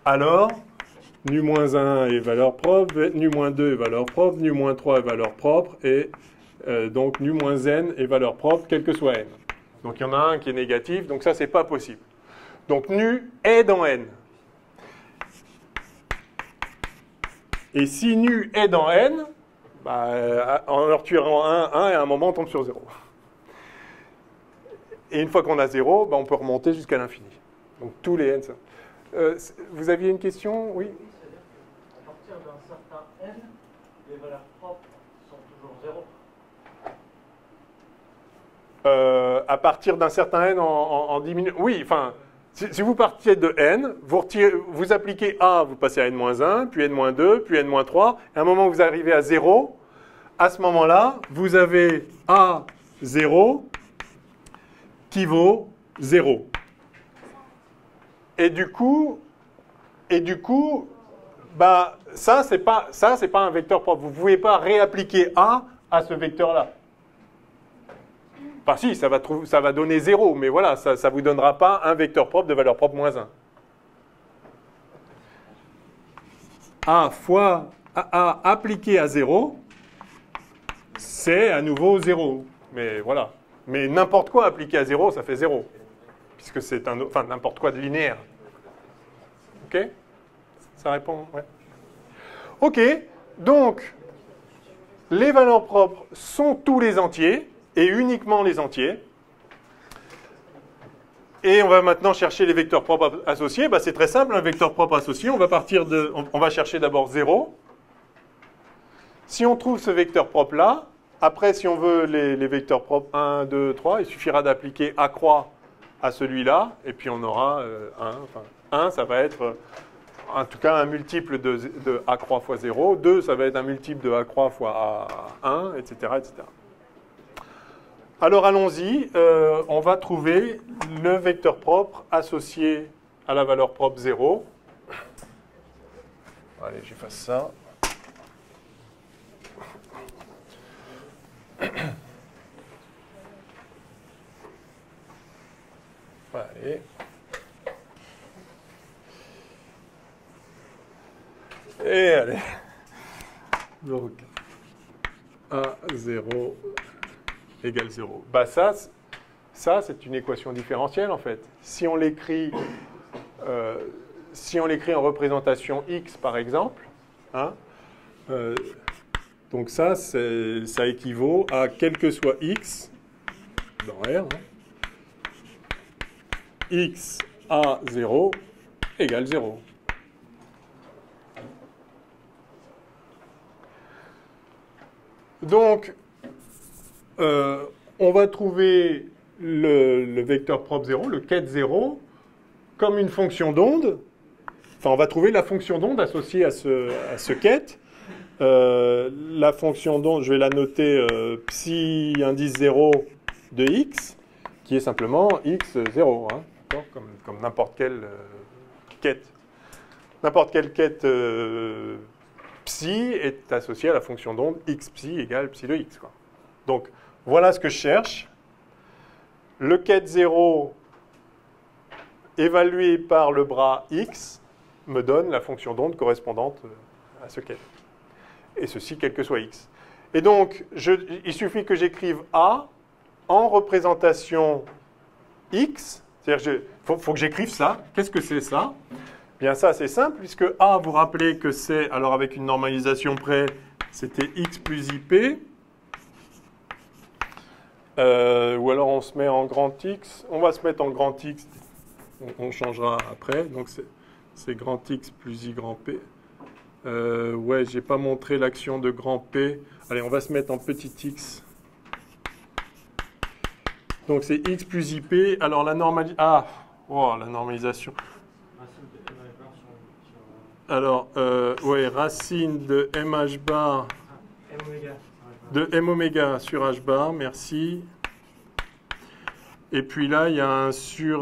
alors nu-1 est valeur propre, nu-2 est valeur propre, nu-3 est valeur propre, et donc nu-n est valeur propre, quel que soit n. Donc il y en a un qui est négatif, donc ça, c'est pas possible. Donc nu est dans n. Et si nu est dans n, en leur tuant 1, et à un moment, on tombe sur 0. Et une fois qu'on a 0, on peut remonter jusqu'à l'infini. Donc tous les n, ça. Vous aviez une question? Oui? À partir d'un certain n, les valeurs propres sont toujours 0. À partir d'un certain n en diminuant. Oui, enfin, si vous partiez de n, vous appliquez a, vous passez à n-1, puis n-2, puis n-3, et à un moment où vous arrivez à 0, à ce moment-là, vous avez a0 qui vaut 0. Et du coup, ça, c'est pas un vecteur propre. Vous ne pouvez pas réappliquer a à ce vecteur-là. Enfin si, ça va donner 0, mais voilà, ça ne vous donnera pas un vecteur propre de valeur propre moins 1. A fois A appliqué à 0, c'est à nouveau 0. Mais voilà. Mais n'importe quoi appliqué à 0, ça fait 0. Puisque c'est enfin, n'importe quoi de linéaire. OK? Ça répond? Ouais. OK. Donc, les valeurs propres sont tous les entiers, et uniquement les entiers. Et on va maintenant chercher les vecteurs propres associés. Bah, c'est très simple, un vecteur propre associé. On va chercher d'abord 0. Si on trouve ce vecteur propre-là, après, si on veut les vecteurs propres 1, 2, 3, il suffira d'appliquer A croix à celui-là, et puis on aura 1. Enfin, 1, ça va être en tout cas un multiple de A croix fois 0. 2, ça va être un multiple de A croix fois A1, etc., etc. Alors allons-y, on va trouver le vecteur propre associé à la valeur propre 0. Allez, j'efface ça. Allez. Et allez. Donc, A0 égale 0. Bah ça c'est une équation différentielle en fait. Si on l'écrit en représentation x par exemple, hein, donc ça équivaut à quel que soit x dans R, hein, x à 0 égale 0. Donc, on va trouver le vecteur propre 0, le ket 0, comme une fonction d'onde. Enfin, on va trouver la fonction d'onde associée à ce ket. La fonction d'onde, je vais la noter psi indice 0 de x, qui est simplement x0, hein, comme n'importe quel ket. N'importe quel ket psi est associé à la fonction d'onde x psi égale psi de x, quoi. Donc, voilà ce que je cherche. Le ket 0 évalué par le bras x me donne la fonction d'onde correspondante à ce ket. Et ceci, quel que soit x. Et donc, il suffit que j'écrive A en représentation x. C'est-à-dire, faut que j'écrive ça. Qu'est-ce que c'est ça? Bien, ça, c'est simple, puisque A, vous rappelez que c'est, alors avec une normalisation près, c'était x plus ip. Ou alors on se met en grand X. On va se mettre en grand X. On changera après. Donc c'est grand X plus I grand P. Ouais, j'ai pas montré l'action de grand P. Allez, on va se mettre en petit x. Donc c'est x plus IP. Alors la normalisation. Ah, oh, la normalisation. Alors, ouais, racine de MH bar. De M oméga sur H bar, merci. Et puis là, il y a un sur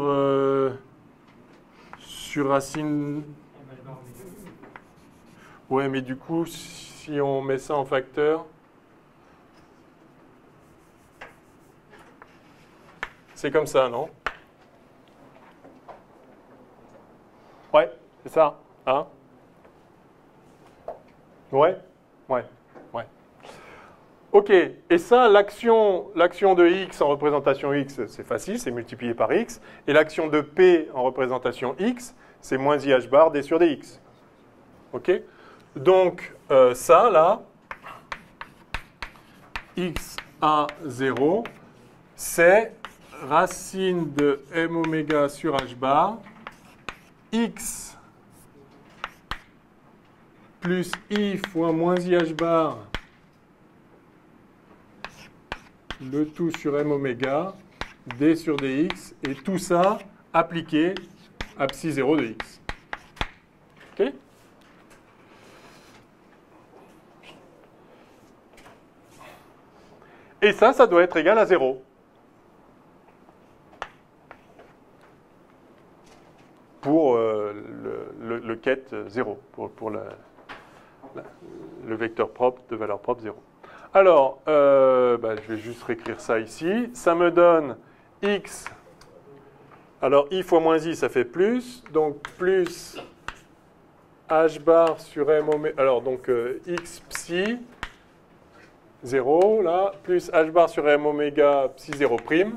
racine. Ouais, mais du coup, si on met ça en facteur, c'est comme ça, non? Ouais, c'est ça. Hein? Ouais? Ouais. Ouais. OK. Et ça, l'action de x en représentation x, c'est facile, c'est multiplié par x. Et l'action de p en représentation x, c'est moins IH bar d sur dx. OK? Donc, ça, là, x à 0, c'est racine de m oméga sur h bar, x plus i fois moins IH bar, le tout sur m oméga, d sur dx, et tout ça appliqué à psi 0 de x. OK? Et ça doit être égal à 0. Pour le ket 0, pour le vecteur propre de valeur propre 0. Alors, je vais juste réécrire ça ici. Ça me donne x. Alors, i fois moins i, ça fait plus. Donc, plus h bar sur m oméga. Alors, donc, x psi 0, là, plus h bar sur m oméga psi 0 prime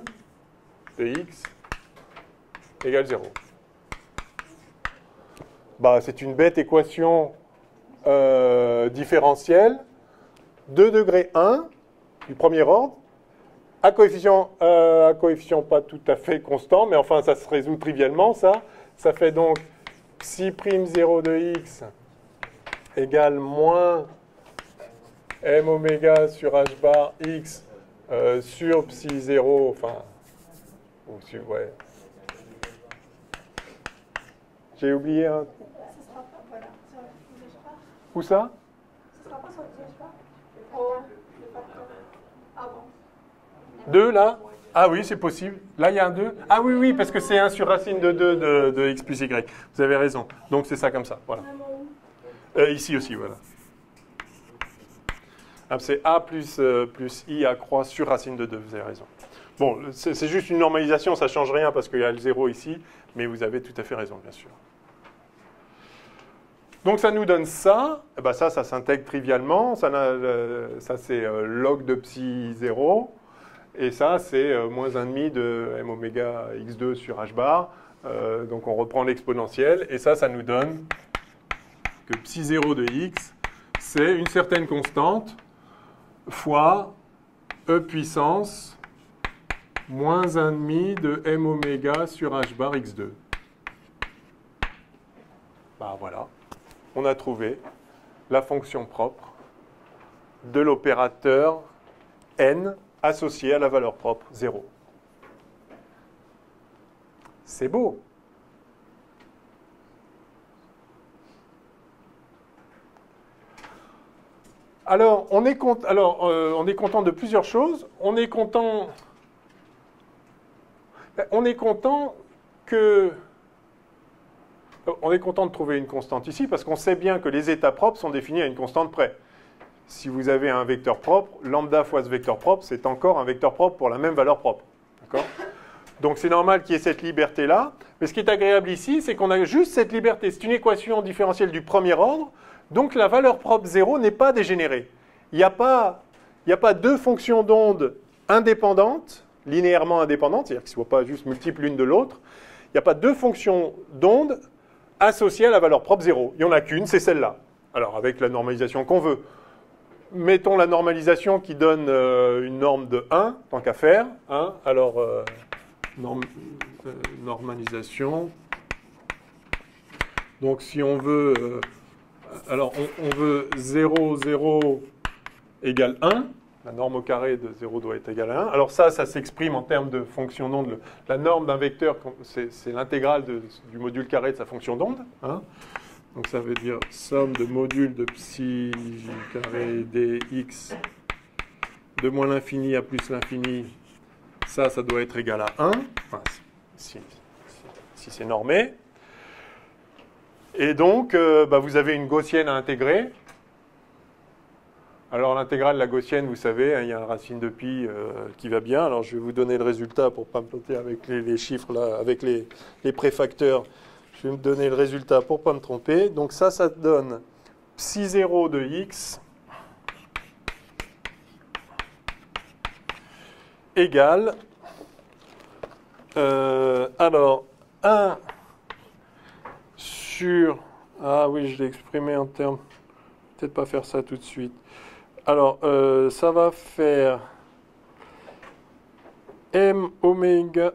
de x égale 0. Bah, c'est une bête équation différentielle. 2 degrés 1 du premier ordre, à coefficient pas tout à fait constant, mais enfin ça se résout trivialement, ça. Ça fait donc psi prime 0 de x égale moins m oméga sur h bar x sur psi 0, enfin, ouais. J'ai oublié un... Ce sera pas, voilà, sur le h bar. Où ça? Ce sera pas sur le h bar. Le facteur. Ah bon. 2 là? Ah oui, c'est possible. Là, il y a un 2. Ah oui, oui, parce que c'est 1 sur racine de 2 de x plus y. Vous avez raison. Donc, c'est ça comme ça. Voilà. Ici aussi, voilà. Ah, c'est a plus i à croix sur racine de 2. Vous avez raison. Bon, c'est juste une normalisation. Ça ne change rien parce qu'il y a le 0 ici. Mais vous avez tout à fait raison, bien sûr. Donc, ça nous donne ça. Eh ben, ça s'intègre trivialement. Ça c'est log de psi 0. Et ça, c'est moins 1,5 de m oméga x2 sur h bar. Donc, on reprend l'exponentielle. Et ça nous donne que psi 0 de x, c'est une certaine constante fois e puissance moins 1,5 de m oméga sur h bar x2. Bah, voilà. On a trouvé la fonction propre de l'opérateur n associé à la valeur propre 0. C'est beau. Alors, on est content de plusieurs choses. On est content de trouver une constante ici parce qu'on sait bien que les états propres sont définis à une constante près. Si vous avez un vecteur propre, lambda fois ce vecteur propre, c'est encore un vecteur propre pour la même valeur propre. D'accord ? Donc c'est normal qu'il y ait cette liberté-là. Mais ce qui est agréable ici, c'est qu'on a juste cette liberté. C'est une équation différentielle du premier ordre. Donc la valeur propre 0 n'est pas dégénérée. Il n'y a pas deux fonctions d'onde indépendantes, linéairement indépendantes, c'est-à-dire qu'elles ne soient pas juste multiples l'une de l'autre. Il n'y a pas deux fonctions d'onde associées à la valeur propre 0. Il n'y en a qu'une, c'est celle-là. Alors avec la normalisation qu'on veut. Mettons la normalisation qui donne une norme de 1, tant qu'à faire. Hein. Alors, normalisation. Donc, si on veut... alors, on veut 0, 0 égale 1. La norme au carré de 0 doit être égale à 1. Alors ça s'exprime en termes de fonction d'onde. La norme d'un vecteur, c'est l'intégrale du module carré de sa fonction d'onde. Hein. Donc ça veut dire somme de module de psi carré dx de moins l'infini à plus l'infini. Ça doit être égal à 1, enfin, si c'est normé. Et donc, vous avez une gaussienne à intégrer. Alors l'intégrale de la gaussienne, vous savez, hein, il y a une racine de pi qui va bien. Alors je vais vous donner le résultat pour ne pas me planter avec les chiffres, là, avec les préfacteurs. Je vais me donner le résultat pour ne pas me tromper. Donc ça donne psi 0 de x égale, alors 1 sur... Ah oui, je l'ai exprimé en termes... Peut-être pas faire ça tout de suite. Alors, ça va faire m oméga...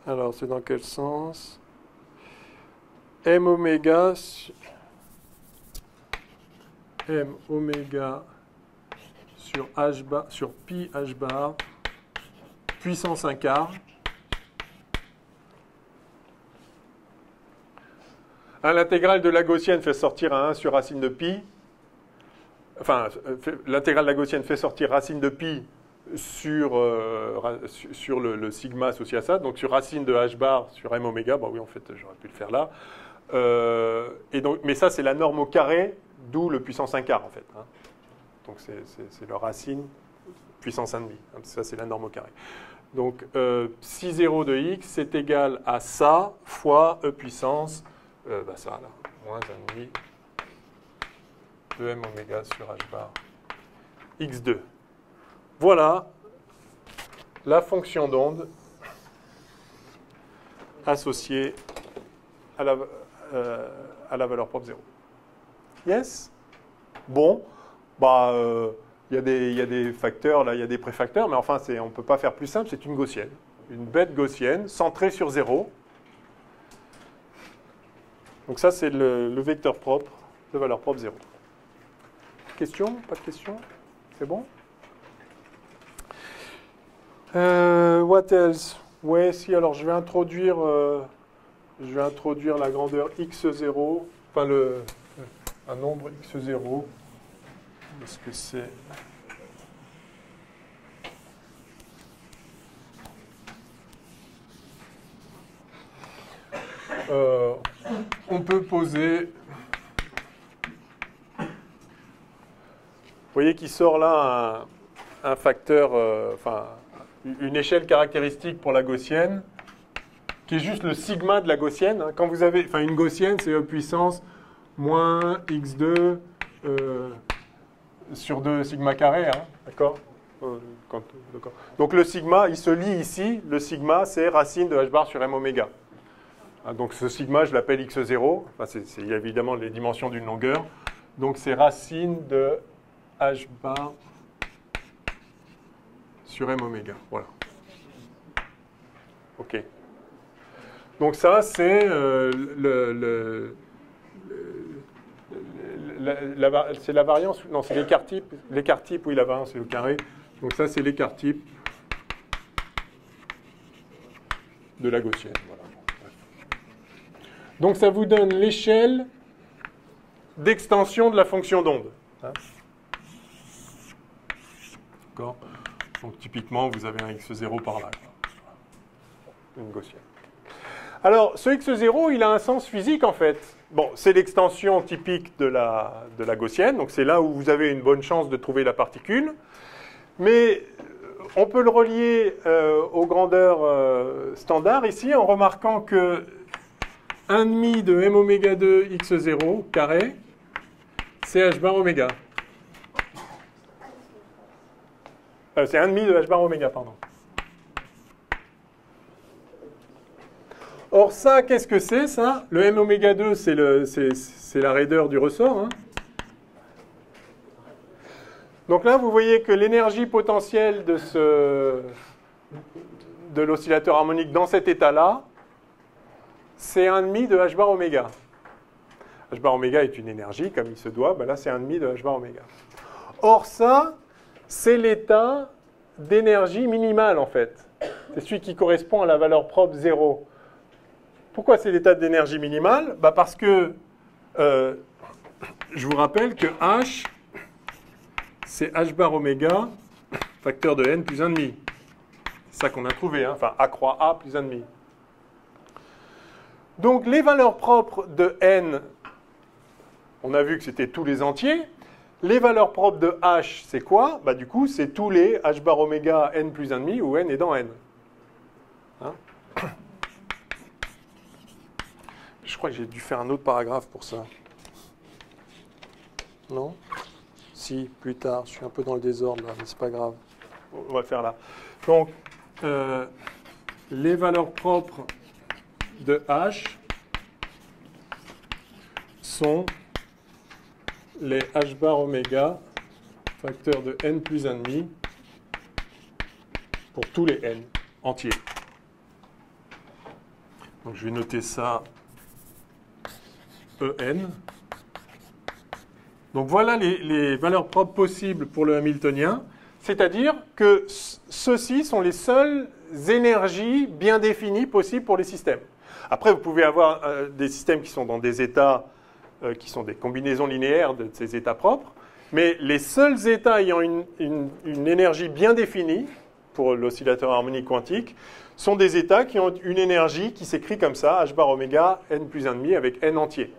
alors, c'est dans quel sens ? M oméga sur h bar, sur pi h bar puissance 1 quart. L'intégrale de la gaussienne fait sortir à 1 sur racine de pi. Enfin, l'intégrale de la gaussienne fait sortir racine de pi sur le sigma associé à ça. Donc sur racine de h bar sur m oméga. Bah oui, en fait, j'aurais pu le faire là. Et donc, mais ça, c'est la norme au carré, d'où le puissance 1 quart, en fait. Hein. Donc c'est leur racine puissance 1,5. Ça, c'est la norme au carré. Donc, si 0 de x, c'est égal à ça fois e puissance, ça, là, moins 1,5 de m oméga sur h bar x2. Voilà la fonction d'onde associée à la valeur propre 0. Yes? Bon, il y a des facteurs, là, il y a des préfacteurs, mais enfin, on ne peut pas faire plus simple, c'est une gaussienne. Une bête gaussienne, centrée sur 0. Donc ça, c'est le vecteur propre de valeur propre 0. Question? Pas de question? C'est bon? What else? Ouais, si, alors je vais introduire la grandeur x0, enfin un nombre x0. Est-ce que c'est... on peut poser... Vous voyez qu'il sort là un facteur, une échelle caractéristique pour la gaussienne, qui est juste le sigma de la gaussienne. Quand vous avez, une gaussienne, c'est e puissance moins x2 sur 2 sigma carré, d'accord? Donc le sigma, il se lit ici. Le sigma, c'est racine de h bar sur m oméga. Donc ce sigma, je l'appelle x0. Il y a évidemment les dimensions d'une longueur. Donc c'est racine de h bar sur m oméga. Voilà. OK. Donc ça, c'est c'est la variance, non, c'est l'écart type. L'écart type, oui, la variance, c'est le carré. Donc ça, c'est l'écart type de la gaussienne. Voilà. Donc ça vous donne l'échelle d'extension de la fonction d'onde. D'accord? Donc typiquement, vous avez un x0 par là. Une gaussienne. Alors, ce x0, il a un sens physique, en fait. Bon, c'est l'extension typique de la gaussienne, donc c'est là où vous avez une bonne chance de trouver la particule. Mais on peut le relier aux grandeurs standards ici, en remarquant que 1,5 de m oméga 2 x0 carré, c'est h bar oméga. C'est 1,5 de h bar oméga, pardon. Or, ça, qu'est-ce que c'est, ça? Le m oméga 2, c'est la raideur du ressort. Donc là, vous voyez que l'énergie potentielle de l'oscillateur harmonique dans cet état-là, c'est 1,5 de h bar oméga. H bar oméga est une énergie, comme il se doit. Là, c'est 1,5 de h bar oméga. Or, ça, c'est l'état d'énergie minimale, en fait. C'est celui qui correspond à la valeur propre 0. Pourquoi c'est l'état d'énergie minimale? Parce que, je vous rappelle que H, c'est H bar oméga, facteur de n plus 1,5. C'est ça qu'on a trouvé, enfin A croix A plus 1,5. Donc les valeurs propres de n, on a vu que c'était tous les entiers. Les valeurs propres de H, c'est quoi? Du coup, c'est tous les H bar oméga n plus 1,5 où n est dans n. Je crois que j'ai dû faire un autre paragraphe pour ça. Non? Si, plus tard. Je suis un peu dans le désordre là, mais c'est pas grave. On va le faire là. Donc, les valeurs propres de H sont les H bar oméga, facteur de n plus 1,5, pour tous les n entiers. Donc, je vais noter ça. En. Donc voilà les valeurs propres possibles pour le hamiltonien, c'est-à-dire que ceux-ci sont les seules énergies bien définies possibles pour les systèmes. Après, vous pouvez avoir des systèmes qui sont dans des états qui sont des combinaisons linéaires de ces états propres, mais les seuls états ayant une énergie bien définie pour l'oscillateur harmonique quantique sont des états qui ont une énergie qui s'écrit comme ça, h bar oméga n plus 1,5 avec n entier.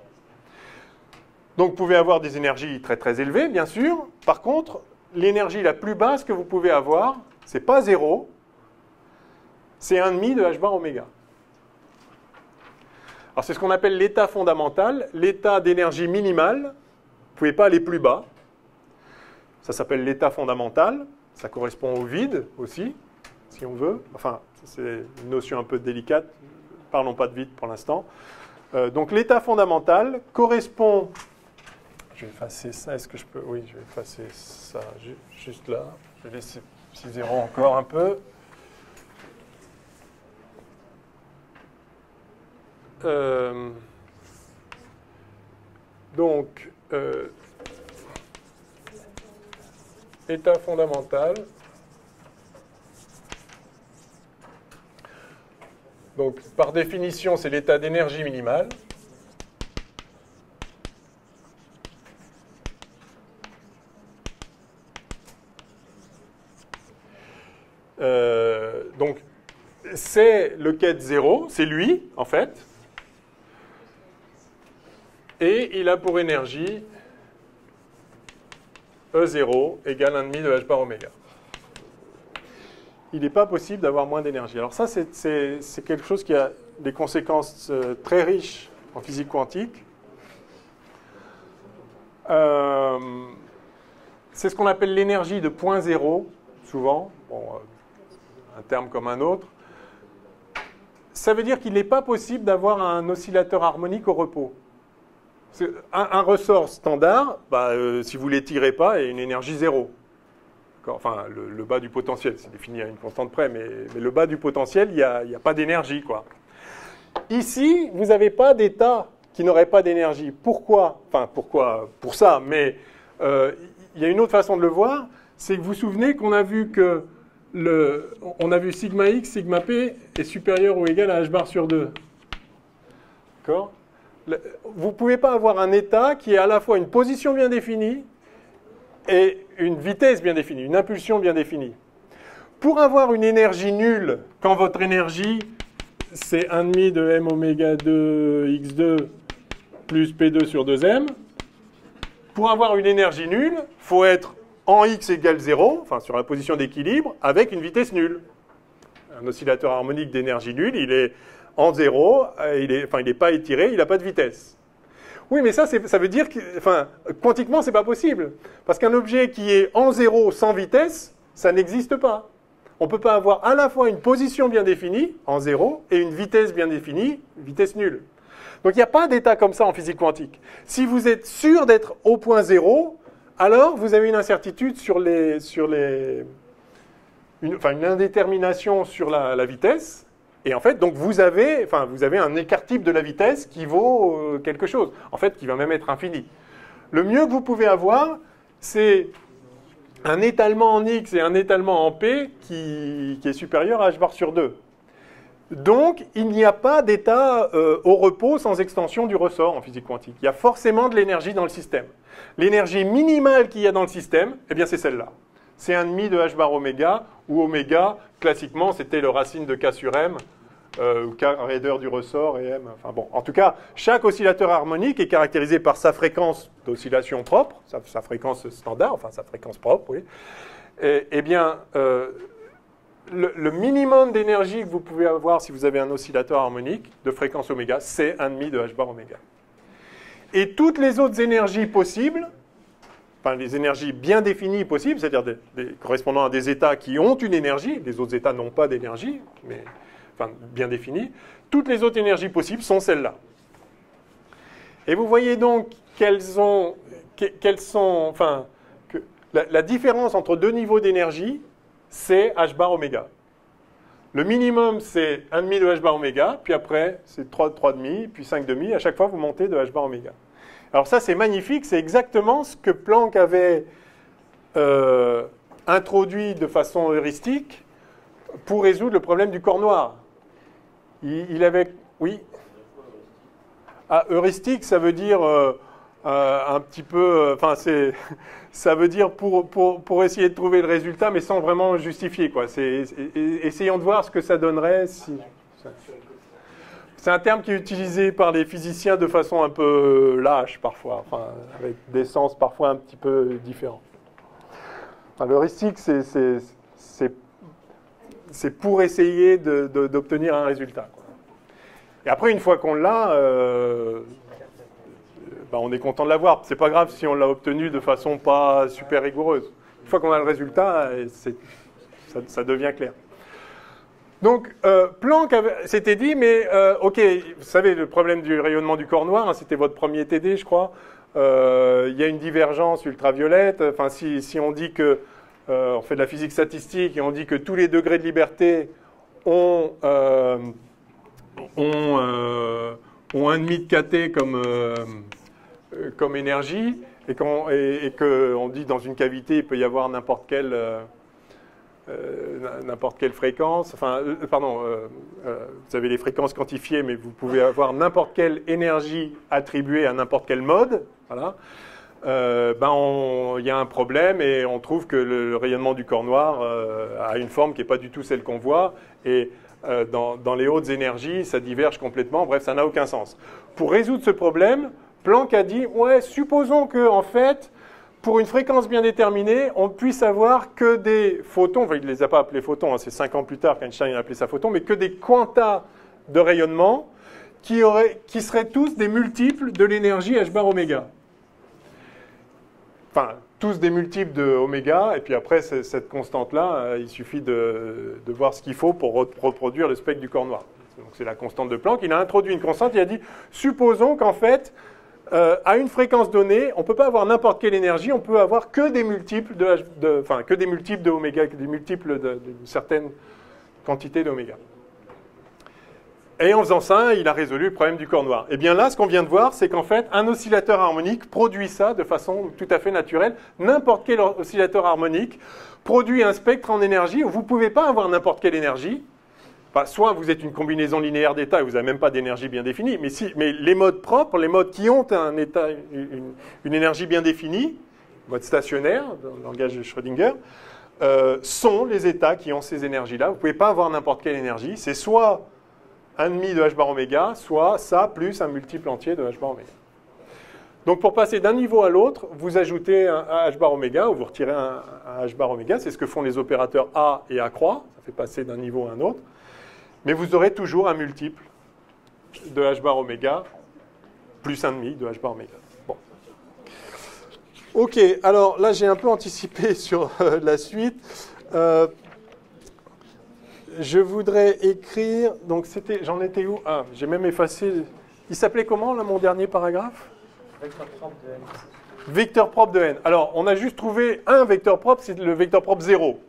Donc vous pouvez avoir des énergies très très élevées, bien sûr. Par contre, l'énergie la plus basse que vous pouvez avoir, c'est pas 0, c'est 1,5 de h bar oméga. Alors c'est ce qu'on appelle l'état fondamental, l'état d'énergie minimale. Vous ne pouvez pas aller plus bas. Ça s'appelle l'état fondamental. Ça correspond au vide aussi, si on veut. Enfin, c'est une notion un peu délicate. Parlons pas de vide pour l'instant. Donc l'état fondamental correspond... Je vais effacer ça. Est-ce que je peux... Oui, je vais effacer ça juste là. Je vais laisser 6,0 encore un peu. Donc, état fondamental. Donc, par définition, c'est l'état d'énergie minimale. Donc, c'est le quête 0, c'est lui, en fait. Et il a pour énergie E0 égale 1,5 de h bar oméga. Il n'est pas possible d'avoir moins d'énergie. Alors ça, c'est quelque chose qui a des conséquences très riches en physique quantique. C'est ce qu'on appelle l'énergie de point zéro, souvent, bon, un terme comme un autre. Ça veut dire qu'il n'est pas possible d'avoir un oscillateur harmonique au repos. Un ressort standard, si vous ne l'étirez pas, est une énergie zéro. Enfin, le bas du potentiel, c'est défini à une constante près, mais le bas du potentiel, il n'y a pas d'énergie, quoi. Ici, vous n'avez pas d'état qui n'aurait pas d'énergie. Pourquoi? Enfin, pourquoi? Pour ça, mais il y a une autre façon de le voir, c'est que vous vous souvenez qu'on a vu que on a vu sigma x, sigma p est supérieur ou égal à h bar sur 2. D'accord? Vous ne pouvez pas avoir un état qui est à la fois une position bien définie et une vitesse bien définie, une impulsion bien définie. Pour avoir une énergie nulle, quand votre énergie, c'est 1,5 de m oméga 2 x2 plus p2 sur 2m, pour avoir une énergie nulle, il faut être en x égale 0, enfin sur la position d'équilibre, avec une vitesse nulle. Un oscillateur harmonique d'énergie nulle, il est en 0, il n'est pas étiré, il n'a pas de vitesse. Oui, mais ça veut dire que, quantiquement, ce n'est pas possible. Parce qu'un objet qui est en 0 sans vitesse, ça n'existe pas. On ne peut pas avoir à la fois une position bien définie, en 0, et une vitesse bien définie, vitesse nulle. Donc il n'y a pas d'état comme ça en physique quantique. Si vous êtes sûr d'être au point 0, alors vous avez une incertitude une indétermination sur la vitesse. Et en fait, donc vous avez un écart type de la vitesse qui vaut quelque chose, en fait, qui va même être infini. Le mieux que vous pouvez avoir, c'est un étalement en x et un étalement en p qui est supérieur à h bar sur 2. Donc, il n'y a pas d'état au repos sans extension du ressort en physique quantique. Il y a forcément de l'énergie dans le système. L'énergie minimale qu'il y a dans le système, eh bien, c'est celle-là. C'est 1,5 de h bar oméga, où oméga, classiquement, c'était le racine de k sur m, ou k raideur du ressort et m. Enfin bon, en tout cas, chaque oscillateur harmonique est caractérisé par sa fréquence d'oscillation propre, sa fréquence standard, enfin sa fréquence propre, oui. Eh bien, le minimum d'énergie que vous pouvez avoir si vous avez un oscillateur harmonique de fréquence oméga, c'est 1,5 de h bar oméga. Et toutes les autres énergies possibles, enfin les énergies bien définies possibles, c'est-à-dire correspondant à des états qui ont une énergie, les autres états n'ont pas d'énergie, mais bien définies, toutes les autres énergies possibles sont celles-là. Et vous voyez donc la différence entre deux niveaux d'énergie, c'est h bar oméga. Le minimum, c'est 1,5 de h bar oméga, puis après, c'est 3,5, puis 5,5. À chaque fois, vous montez de h bar oméga. Alors ça, c'est magnifique. C'est exactement ce que Planck avait introduit de façon heuristique pour résoudre le problème du corps noir. Il avait... Oui. Ah, heuristique, ça veut dire un petit peu... ça veut dire pour essayer de trouver le résultat, mais sans vraiment justifier, quoi. Essayons de voir ce que ça donnerait si... C'est un terme qui est utilisé par les physiciens de façon un peu lâche parfois, enfin, avec des sens parfois un petit peu différents. Enfin, l'heuristique, c'est pour essayer d'obtenir un résultat, quoi. Et après, une fois qu'on l'a, on est content de l'avoir. C'est pas grave si on l'a obtenu de façon pas super rigoureuse. Une fois qu'on a le résultat, ça devient clair. Donc, Planck s'était dit, mais ok, vous savez, le problème du rayonnement du corps noir, hein, c'était votre premier TD, je crois. Il y a une divergence ultraviolette. Enfin, si on dit que, on fait de la physique statistique et on dit que tous les degrés de liberté ont 1,5 de kT comme énergie, et qu'on dit dans une cavité, il peut y avoir n'importe quelle fréquence, enfin, vous avez les fréquences quantifiées, mais vous pouvez avoir n'importe quelle énergie attribuée à n'importe quel mode, voilà. Il y a un problème et on trouve que le rayonnement du corps noir a une forme qui n'est pas du tout celle qu'on voit, et dans les hautes énergies, ça diverge complètement, bref, ça n'a aucun sens. Pour résoudre ce problème, Planck a dit, ouais, supposons que, en fait, pour une fréquence bien déterminée, on puisse avoir que des photons, enfin il ne les a pas appelés photons, hein, c'est 5 ans plus tard qu'Einstein a appelé ça photons, mais que des quantas de rayonnement qui seraient tous des multiples de l'énergie h bar oméga. Enfin, tous des multiples de oméga, et puis après, cette constante-là, il suffit de voir ce qu'il faut pour reproduire le spectre du corps noir. Donc c'est la constante de Planck. Il a introduit une constante, il a dit, supposons qu'en fait, à une fréquence donnée, on ne peut pas avoir n'importe quelle énergie, on peut avoir que des multiples que des multiples de oméga, que des multiples d'une certaine quantité d'oméga. Et en faisant ça, il a résolu le problème du corps noir. Et bien là, ce qu'on vient de voir, c'est qu'en fait, un oscillateur harmonique produit ça de façon tout à fait naturelle. N'importe quel oscillateur harmonique produit un spectre en énergie où vous ne pouvez pas avoir n'importe quelle énergie. Enfin, soit vous êtes une combinaison linéaire d'états et vous n'avez même pas d'énergie bien définie, mais les modes propres, les modes qui ont un état, une énergie bien définie, mode stationnaire, dans le langage de Schrödinger, sont les états qui ont ces énergies-là. Vous ne pouvez pas avoir n'importe quelle énergie. C'est soit 1,5 de h bar oméga, soit ça plus un multiple entier de h bar oméga. Donc pour passer d'un niveau à l'autre, vous ajoutez un h bar oméga ou vous retirez un h bar oméga. C'est ce que font les opérateurs A et A croix. Ça fait passer d'un niveau à un autre. Mais vous aurez toujours un multiple de h bar oméga plus 1,5 de h bar oméga. Bon. Ok, alors là j'ai un peu anticipé sur la suite. Je voudrais écrire, donc j'en étais où? Ah, j'ai même effacé. Il s'appelait comment là mon dernier paragraphe? Vecteur propre de n. Vecteur propre de n. Alors on a juste trouvé un vecteur propre, c'est le vecteur propre 0.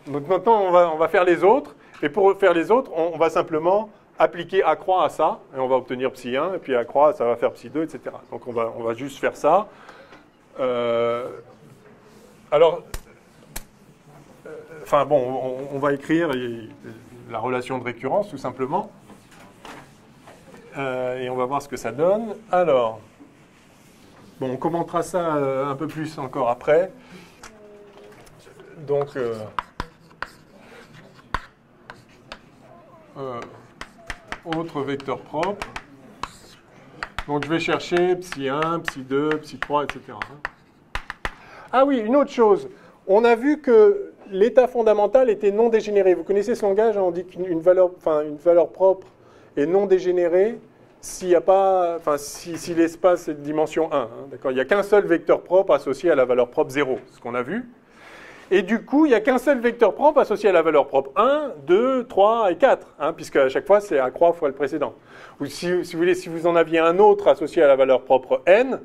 Donc maintenant on va faire les autres. Et pour faire les autres, on va simplement appliquer A croix à ça, et on va obtenir psi 1, et puis A croix, ça va faire psi 2, etc. Donc on va juste faire ça. On va écrire la relation de récurrence, tout simplement. Et on va voir ce que ça donne. Alors, bon, on commentera ça un peu plus encore après. Donc... autre vecteur propre. Donc je vais chercher psi 1, psi 2, psi 3, etc. Ah oui, une autre chose. On a vu que l'état fondamental était non dégénéré. Vous connaissez ce langage, hein, on dit qu'une valeur propre est non dégénérée s'il n'y a pas, si l'espace est de dimension 1. Hein, d'accord ? Il n'y a qu'un seul vecteur propre associé à la valeur propre 0, ce qu'on a vu. Et du coup, il n'y a qu'un seul vecteur propre associé à la valeur propre 1, 2, 3 et 4, hein, puisque à chaque fois, c'est A croix fois le précédent. Ou si vous voulez, si vous en aviez un autre associé à la valeur propre n,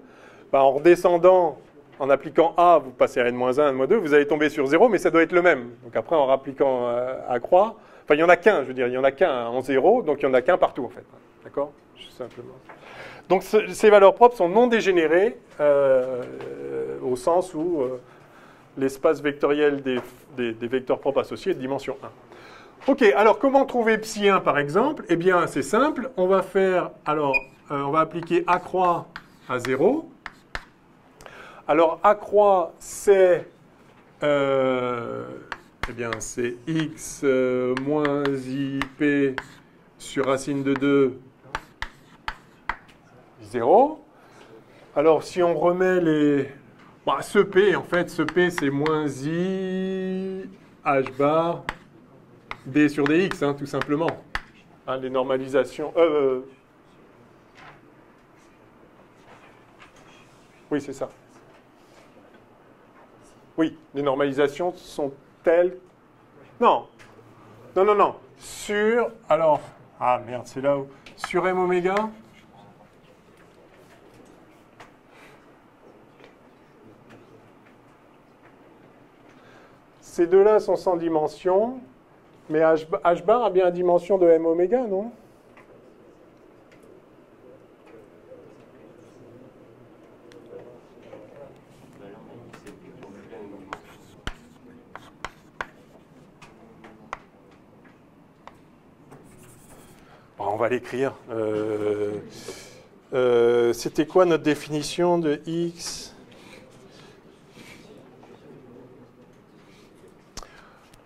en redescendant, en appliquant A, vous passez à n-1, n-2, vous allez tomber sur 0, mais ça doit être le même. Donc après, en rappliquant A croix, il n'y en a qu'un, je veux dire, il n'y en a qu'un en 0, donc il n'y en a qu'un partout, en fait. D'accord ? Simplement. Donc ces valeurs propres sont non dégénérées, au sens où... l'espace vectoriel des vecteurs propres associés est de dimension 1. Ok, alors comment trouver psi 1 par exemple? Eh bien, c'est simple. On va appliquer A croix à 0. Alors, A croix, c'est x moins ip sur racine de 2 0. Alors, si on remet les... Bah, ce P, en fait, ce P, c'est moins I H bar D sur dx, hein, tout simplement. Hein, les normalisations... Oui, c'est ça. Oui, les normalisations sont telles... Non. Non, non, non. Sur... Alors... Ah, merde, c'est là où... Sur M oméga... Ces deux-là sont sans dimension, mais H bar a bien la dimension de M oméga, non? Bon, on va l'écrire. C'était quoi notre définition de X?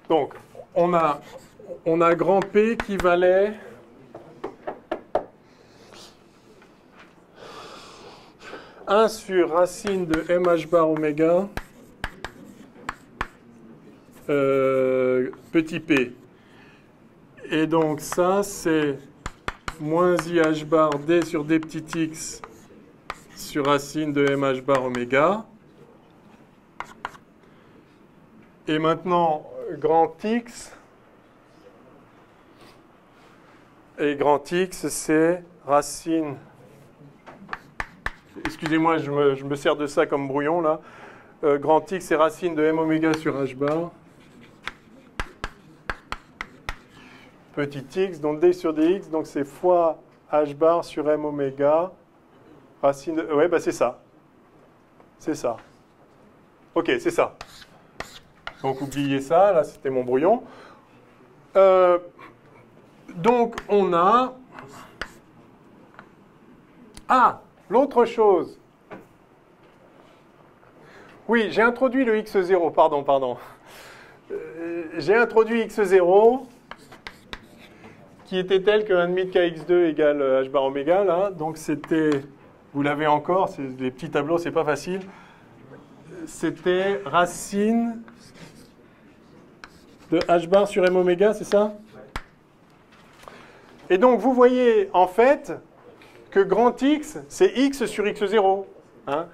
Donc, on a grand P qui valait « 1 sur racine de MH bar oméga petit p ». Et donc ça, c'est moins IH bar D sur D petit x sur racine de MH bar oméga. Et maintenant, grand X, et grand X, c'est racine, excusez-moi, je me sers de ça comme brouillon, là. Grand X, c'est racine de M oméga sur H bar, petit x, donc D sur dx, donc c'est fois H bar sur M oméga, racine de... Ouais, bah c'est ça. C'est ça. Ok, c'est ça. Donc, oubliez ça, là, c'était mon brouillon. Donc, on a... Ah, l'autre chose. Oui, j'ai introduit le x0, pardon. J'ai introduit x0 qui était tel que 1,5 de kx2 égale h bar oméga, là. Donc, c'était... Vous l'avez encore, les petits tableaux, c'est pas facile. C'était racine... de h bar sur m oméga, c'est ça? Et donc, vous voyez, en fait, que grand X, c'est x sur x0. Hein?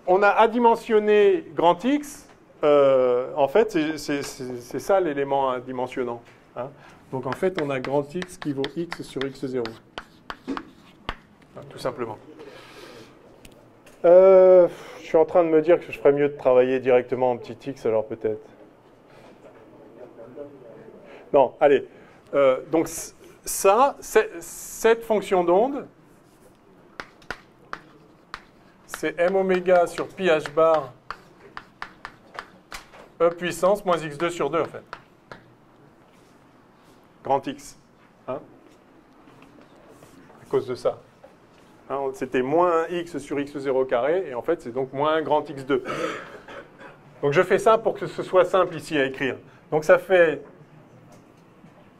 On a adimensionné grand X. En fait, c'est ça l'élément adimensionnant. Hein? Donc, en fait, on a grand X qui vaut x sur x0. Hein, tout simplement. Je suis en train de me dire que je ferais mieux de travailler directement en petit x, alors peut-être. Non, allez. Donc, ça, cette fonction d'onde, c'est m oméga sur pi h bar e puissance moins x2 sur 2, en fait. Grand X. Hein? À cause de ça. Hein, c'était moins 1 x sur x0 carré, et en fait, c'est donc moins 1 grand x2. Donc, je fais ça pour que ce soit simple ici à écrire. Donc, ça fait...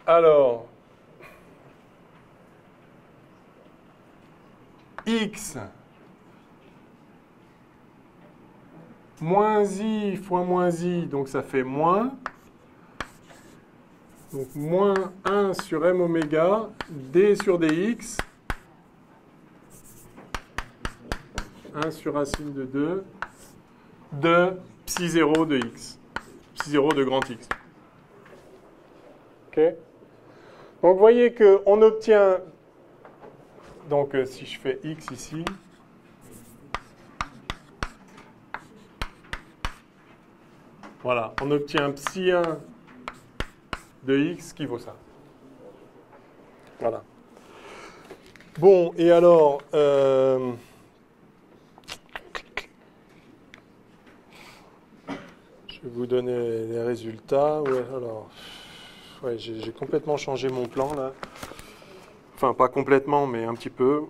Alors, x moins i fois moins i, donc ça fait moins. Donc, moins 1 sur m oméga, d sur dx, 1 sur racine de 2, de psi 0 de x, psi 0 de grand x. OK? Donc, vous voyez qu'on obtient, donc si je fais x ici, voilà, on obtient psi 1 de x qui vaut ça. Voilà. Bon, et alors, je vais vous donner les résultats. Ouais, alors... Ouais, j'ai complètement changé mon plan, là. Enfin, pas complètement, mais un petit peu.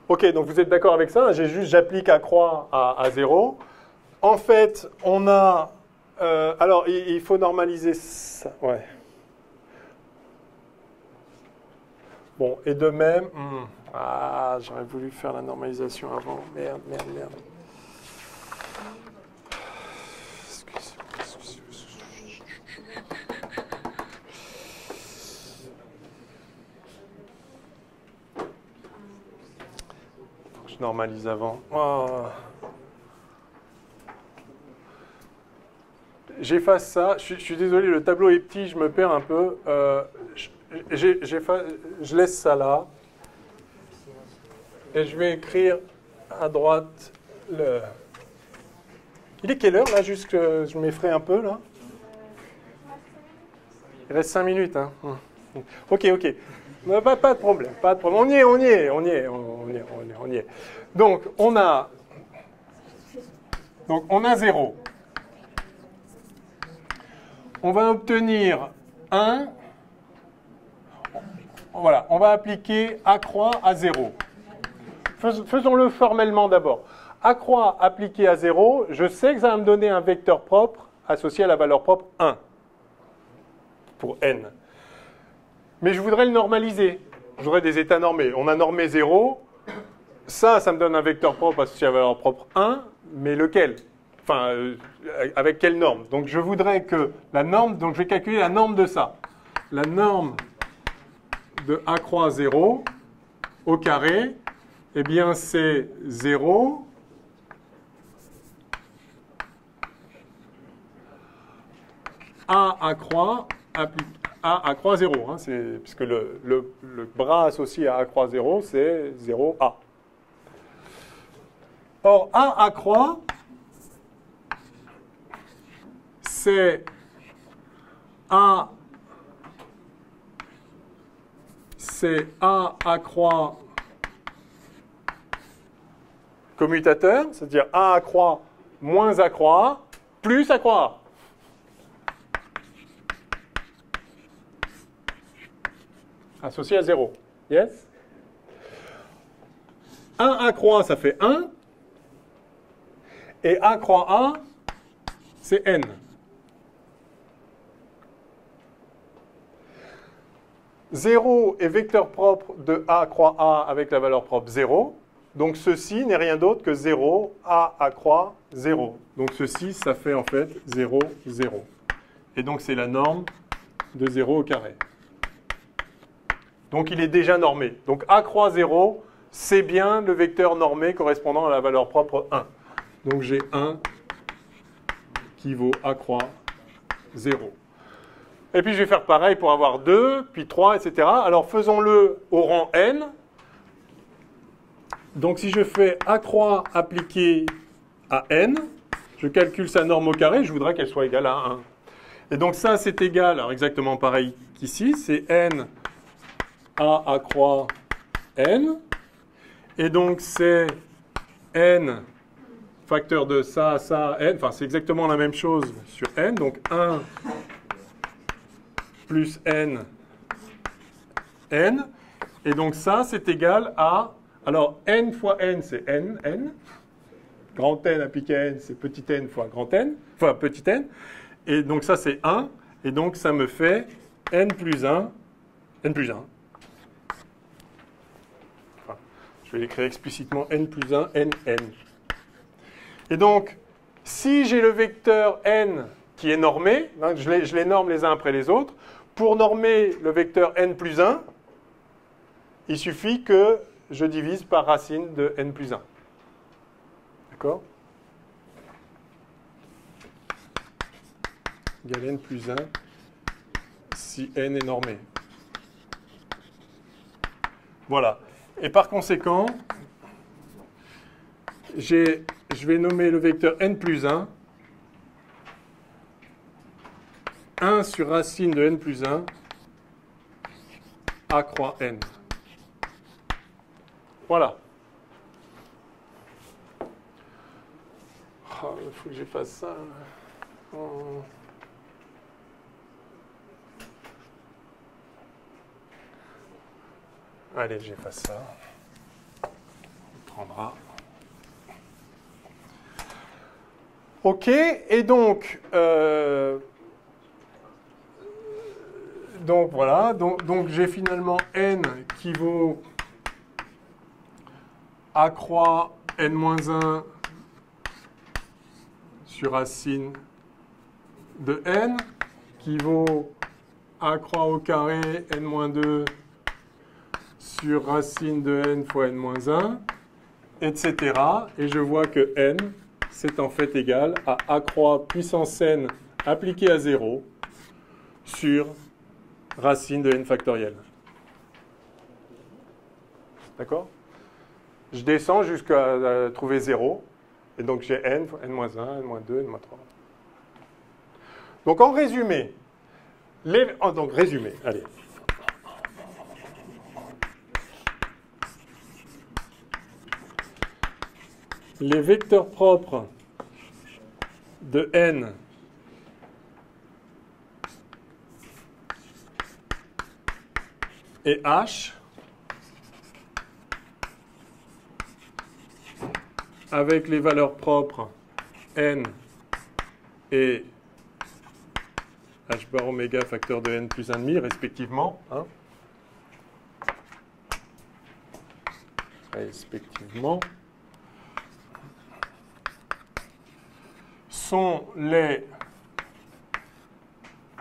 Ok, donc vous êtes d'accord avec ça? J'applique à croix à 0. en fait, on a... alors, il faut normaliser ça. Ouais. Bon, et de même... Ah, j'aurais voulu faire la normalisation avant. Merde. Faut que je normalise avant. Oh. J'efface ça. Je suis désolé, le tableau est petit, je me perds un peu. Je laisse ça là. Et je vais écrire à droite le... Il est quelle heure là, juste que je m'effraie un peu là? Il reste 5 minutes. Hein. Ok. Pas de problème. On y est. Donc, on a 0. On va obtenir 1. Voilà, on va appliquer A croix à 0. Faisons-le formellement d'abord. A croix appliqué à 0, je sais que ça va me donner un vecteur propre associé à la valeur propre 1 pour n. Mais je voudrais le normaliser. Je voudrais des états normés. On a normé 0. Ça me donne un vecteur propre associé à la valeur propre 1, mais lequel? Enfin, avec quelle norme? Donc je voudrais que la norme, donc je vais calculer la norme de ça. La norme de A croix 0 au carré, eh bien c'est 0 A croix 0, hein, puisque le bras associé à A croix 0, c'est 0A. Or, A croix, c'est A croix commutateur, c'est-à-dire A croix moins A croix plus A croix. Associé à 0. Yes? 1 A croix, ça fait 1. Et A croix A, c'est n. Zéro est vecteur propre de A croix A avec la valeur propre 0. Donc ceci n'est rien d'autre que 0, A croix 0. Donc ceci, ça fait en fait 0, 0. Et donc c'est la norme de 0 au carré. Donc il est déjà normé. Donc A croix 0, c'est bien le vecteur normé correspondant à la valeur propre 1. Donc j'ai 1 qui vaut A croix 0. Et puis je vais faire pareil pour avoir 2, puis 3, etc. Alors faisons-le au rang n. Donc si je fais A croix appliqué à n, je calcule sa norme au carré, je voudrais qu'elle soit égale à 1. Et donc ça c'est égal, alors exactement pareil qu'ici, c'est n A croix n. Et donc c'est n facteur de ça, n. Enfin c'est exactement la même chose sur n. Donc 1 plus n, n. Et donc ça c'est égal à... Alors, n fois n, c'est n. Grand N appliqué à n, c'est petit n fois grand N. Enfin, petit n. Et donc, ça, c'est 1. Et donc, ça me fait n plus 1. N plus 1. Enfin, je vais l'écrire explicitement n plus 1, n. Et donc, si j'ai le vecteur n qui est normé, hein, je les norme les uns après les autres, pour normer le vecteur n plus 1, il suffit que je divise par racine de n plus 1. D'accord? Égal n plus 1 si n est normé. Voilà. Et par conséquent, je vais nommer le vecteur n plus 1 1 sur racine de n plus 1 A croix n. Voilà. Oh, il faut que j'efface ça. Oh. Allez, j'efface ça. On prendra. OK, et donc voilà, donc j'ai finalement n qui vaut a croix n-1 sur racine de n, qui vaut a croix au carré n-2 sur racine de n fois n-1, etc. Et je vois que n, c'est en fait égal à a croix puissance n appliqué à 0 sur racine de n factoriel. D'accord? Je descends jusqu'à trouver 0. Et donc j'ai n, n-1, n-2, n-3. Donc en résumé, allez. Les vecteurs propres de n et h avec les valeurs propres n et h bar oméga facteur de n plus 1,5 respectivement. Hein, respectivement. Sont les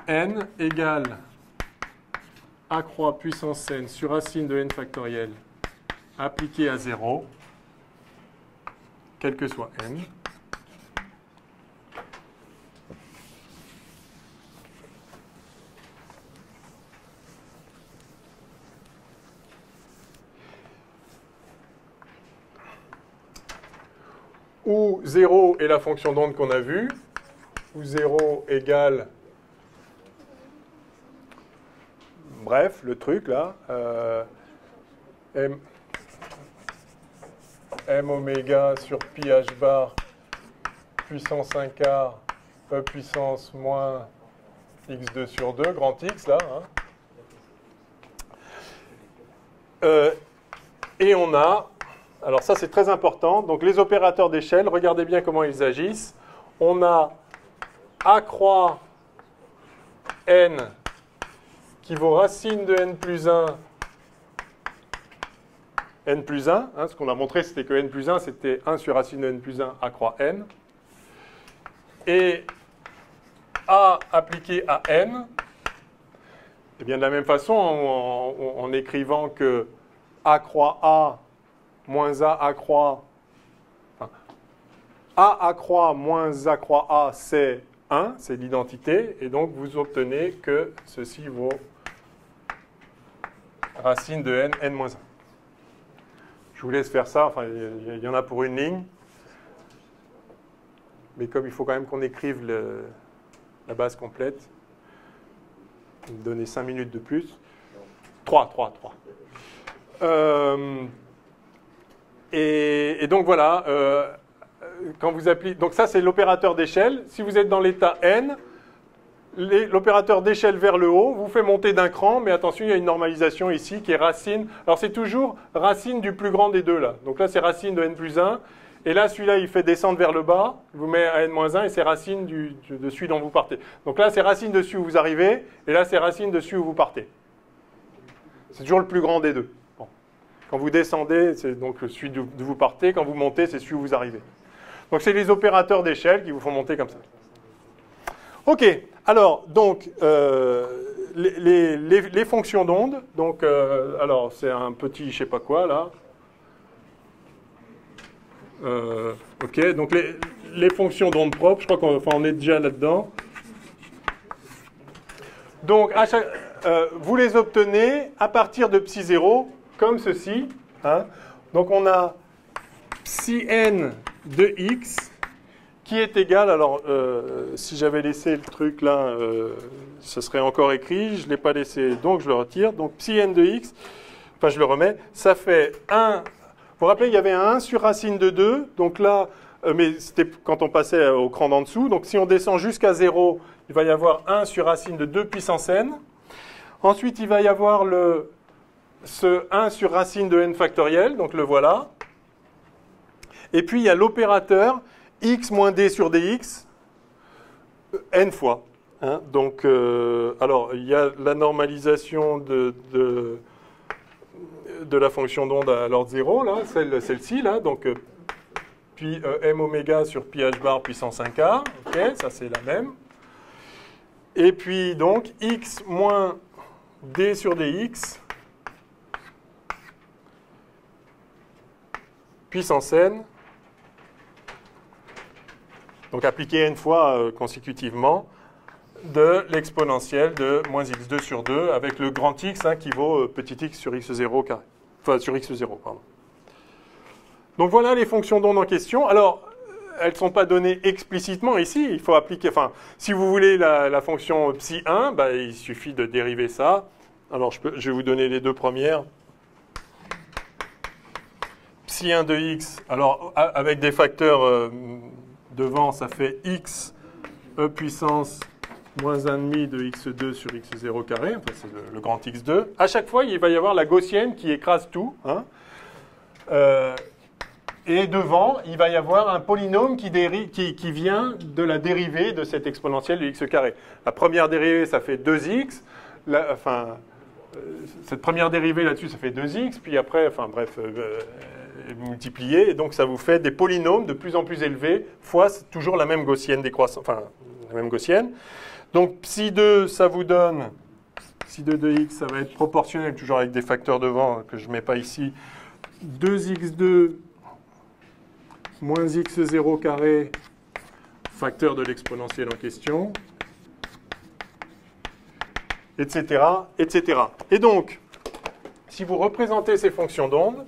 n égale a croix puissance n sur racine de n factoriel appliqué à 0, quel que soit n. Où 0 est la fonction d'onde qu'on a vue, où 0 égale, bref, le truc là, m oméga sur pi h bar puissance 1 quart e puissance moins x2 sur 2, grand X là. Hein. Et on a... Alors ça, c'est très important. Donc les opérateurs d'échelle, regardez bien comment ils agissent. On a a croix n qui vaut racine de n plus 1, n plus 1. Hein, ce qu'on a montré, c'était que n plus 1, c'était 1 sur racine de n plus 1 a croix n. Et a appliqué à n, et bien de la même façon, en écrivant que a croix a moins a croix, enfin, a croix moins a croix a, c'est 1, c'est l'identité, et donc vous obtenez que ceci vaut racine de n, n-1. Je vous laisse faire ça, enfin, il y en a pour une ligne, mais comme il faut quand même qu'on écrive la base complète, vous me donnez 5 minutes de plus. 3. Et donc voilà, quand vous appliquez, donc ça c'est l'opérateur d'échelle. Si vous êtes dans l'état n, l'opérateur d'échelle vers le haut vous fait monter d'un cran, mais attention, il y a une normalisation ici qui est racine. Alors c'est toujours racine du plus grand des deux là. Donc là c'est racine de n plus 1, et là celui-là il fait descendre vers le bas, il vous met à n-1 et c'est racine de celui dont vous partez. Donc là c'est racine de celui où vous arrivez, et là c'est racine de celui où vous partez. C'est toujours le plus grand des deux. Quand vous descendez, c'est donc celui d'où vous partez. Quand vous montez, c'est celui où vous arrivez. Donc, c'est les opérateurs d'échelle qui vous font monter comme ça. OK. Alors, donc, les fonctions d'onde. Donc, alors, c'est un petit je sais pas quoi, là. OK. Donc, les fonctions d'onde propres, je crois qu'on est déjà là-dedans. Donc, vous les obtenez à partir de psi 0, comme ceci. Hein. Donc on a psi n de x qui est égal, alors si j'avais laissé le truc là, ce serait encore écrit, je ne l'ai pas laissé, donc je le retire. Donc psi n de x, enfin je le remets, ça fait 1, vous vous rappelez, il y avait un 1 sur racine de 2, donc là, mais c'était quand on passait au cran d'en dessous, donc si on descend jusqu'à 0, il va y avoir 1 sur racine de 2 puissance n. Ensuite, il va y avoir ce 1 sur racine de n factoriel, donc le voilà. Et puis, il y a l'opérateur x moins d sur dx n fois. Hein. Donc, alors, il y a la normalisation de la fonction d'onde à l'ordre 0, là, celle-ci, là, donc, puis m oméga sur pi h bar puissance 1k, ok, ça c'est la même. Et puis, donc, x moins d sur dx puissance n, donc appliqué n fois consécutivement, de l'exponentielle de moins x2 sur 2 avec le grand X hein, qui vaut petit x sur x0 carré. Enfin, sur x0, pardon. Donc voilà les fonctions d'onde en question. Alors, elles ne sont pas données explicitement ici. Il faut appliquer, enfin, si vous voulez la fonction psi1, bah, il suffit de dériver ça. Alors, je vais vous donner les deux premières. Psi1 de x, alors avec des facteurs devant, ça fait x e puissance moins 1,5 de x2 sur x0 carré, enfin c'est le grand x2. À chaque fois, il va y avoir la gaussienne qui écrase tout. Hein. Et devant, il va y avoir un polynôme qui vient de la dérivée de cette exponentielle de x carré. La première dérivée, ça fait 2x. Cette première dérivée là-dessus, ça fait 2x. Puis après, enfin bref, multiplier. Et donc, ça vous fait des polynômes de plus en plus élevés, fois toujours la même gaussienne décroissante. Enfin, la même gaussienne. Donc, psi2, ça vous donne, psi2 de x, ça va être proportionnel, toujours avec des facteurs devant que je ne mets pas ici, 2x2 moins x0 carré, facteur de l'exponentielle en question, etc., etc. Et donc, si vous représentez ces fonctions d'onde,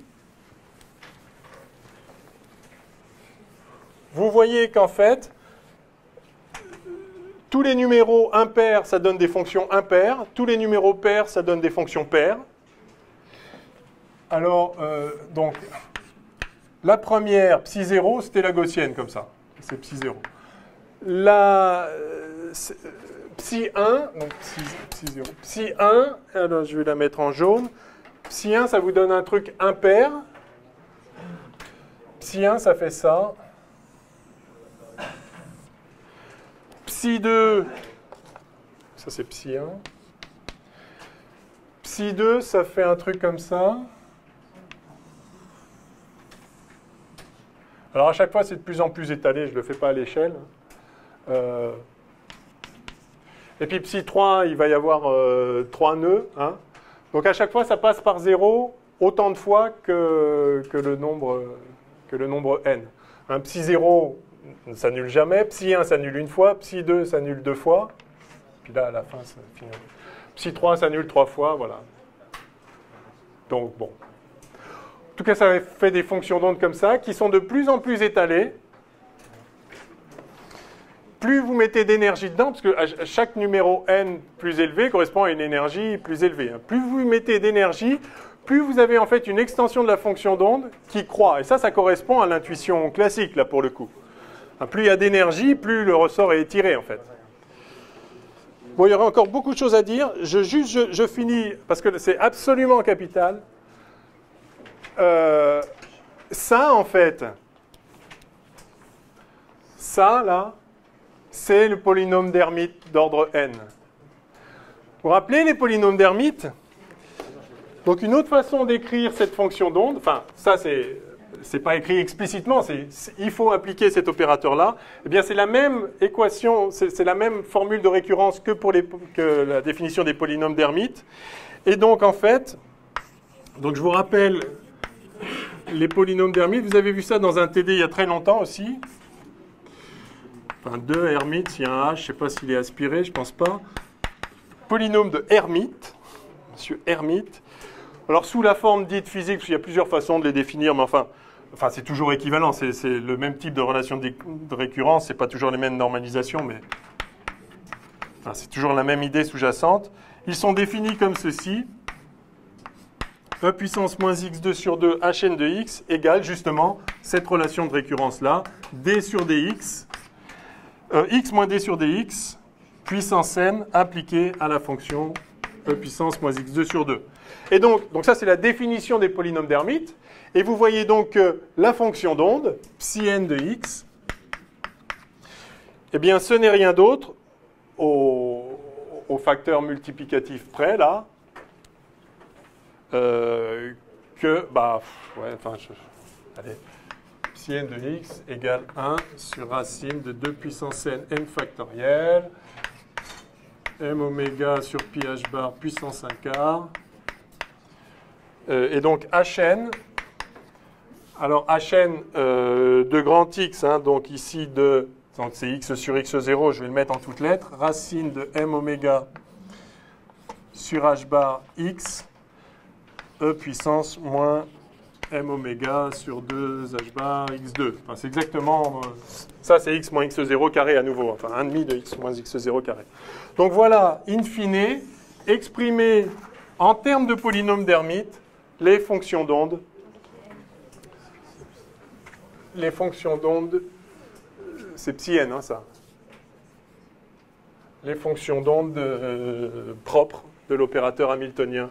vous voyez qu'en fait, tous les numéros impairs, ça donne des fonctions impaires. Tous les numéros pairs, ça donne des fonctions paires. Alors, donc, la première, psi0, c'était la gaussienne, comme ça. C'est psi0. La psi1, donc psi0. Psi1, alors je vais la mettre en jaune. Psi1, ça vous donne un truc impair. Psi1, ça fait ça. Psi2, ça c'est psi1. Psi2, ça fait un truc comme ça. Alors à chaque fois, c'est de plus en plus étalé, je ne le fais pas à l'échelle. Et puis Psi3, il va y avoir 3 nœuds. Hein. Donc à chaque fois, ça passe par 0 autant de fois que le nombre n. Un Psi0 ne s'annule jamais, Psi1 s'annule une fois, Psi2 s'annule 2 fois. Puis là, à la fin, ça finit. Psi3 s'annule 3 fois, voilà. Donc bon. En tout cas, ça fait des fonctions d'onde comme ça, qui sont de plus en plus étalées. Plus vous mettez d'énergie dedans, parce que chaque numéro n plus élevé correspond à une énergie plus élevée. Plus vous mettez d'énergie, plus vous avez en fait une extension de la fonction d'onde qui croît. Et ça correspond à l'intuition classique, là, pour le coup. Plus il y a d'énergie, plus le ressort est étiré, en fait. Bon, il y aurait encore beaucoup de choses à dire. Je finis, parce que c'est absolument capital. Ça, en fait, ça, là, c'est le polynôme d'Hermite d'ordre n. Vous vous rappelez les polynômes d'Hermite? Donc, une autre façon d'écrire cette fonction d'onde, enfin, ça, c'est pas écrit explicitement, il faut appliquer cet opérateur-là. Eh bien, c'est la même équation, c'est la même formule de récurrence que pour que la définition des polynômes d'Hermite. Et donc, en fait, donc je vous rappelle les polynômes d'Hermite. Vous avez vu ça dans un TD il y a très longtemps aussi. Enfin, de Hermite, s'il y a un H, je ne sais pas s'il est aspiré, je ne pense pas. Polynôme de Hermite, monsieur Hermite. Alors, sous la forme dite physique, parce qu'il y a plusieurs façons de les définir, mais enfin c'est toujours équivalent. C'est le même type de relation de récurrence. Ce n'est pas toujours les mêmes normalisations, mais enfin, c'est toujours la même idée sous-jacente. Ils sont définis comme ceci. E puissance moins x2 sur 2 hn de x égale justement cette relation de récurrence-là, d sur dx, x moins d sur dx, puissance n appliquée à la fonction e puissance moins x2 sur 2. Et donc ça, c'est la définition des polynômes d'Hermite. Et vous voyez donc que la fonction d'onde, psi n de x, Eh bien, ce n'est rien d'autre au facteur multiplicatif près, là, que, allez, psi n de x égale 1 sur racine de 2 puissance n factoriel, m oméga sur pi h bar puissance 1 quart, et donc hn, alors hn de grand x, hein, donc ici donc c'est x sur x0, je vais le mettre en toutes lettres, racine de m oméga sur h bar x, e puissance moins m oméga sur 2 h bar x2. Enfin, c'est exactement, ça c'est x moins x0 carré à nouveau, enfin 1,5 de x moins x0 carré. Donc voilà, in fine, exprimer en termes de polynômes d'Hermite les fonctions d'onde. Les fonctions d'onde, c'est psi n, hein, ça. Les fonctions d'onde propres de l'opérateur hamiltonien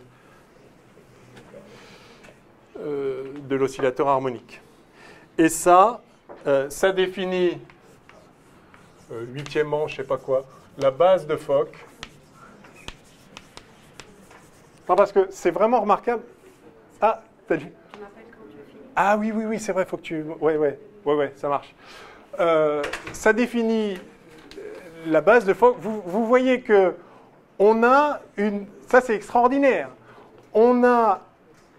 de l'oscillateur harmonique. Et ça, ça définit, huitièmement, je ne sais pas quoi, la base de Fock. Non, parce que c'est vraiment remarquable. Ah, salut. Ah oui, c'est vrai, il faut que tu... Ouais, ça marche. Ça définit la base de Fock. Vous voyez que on a une... Ça, c'est extraordinaire. On a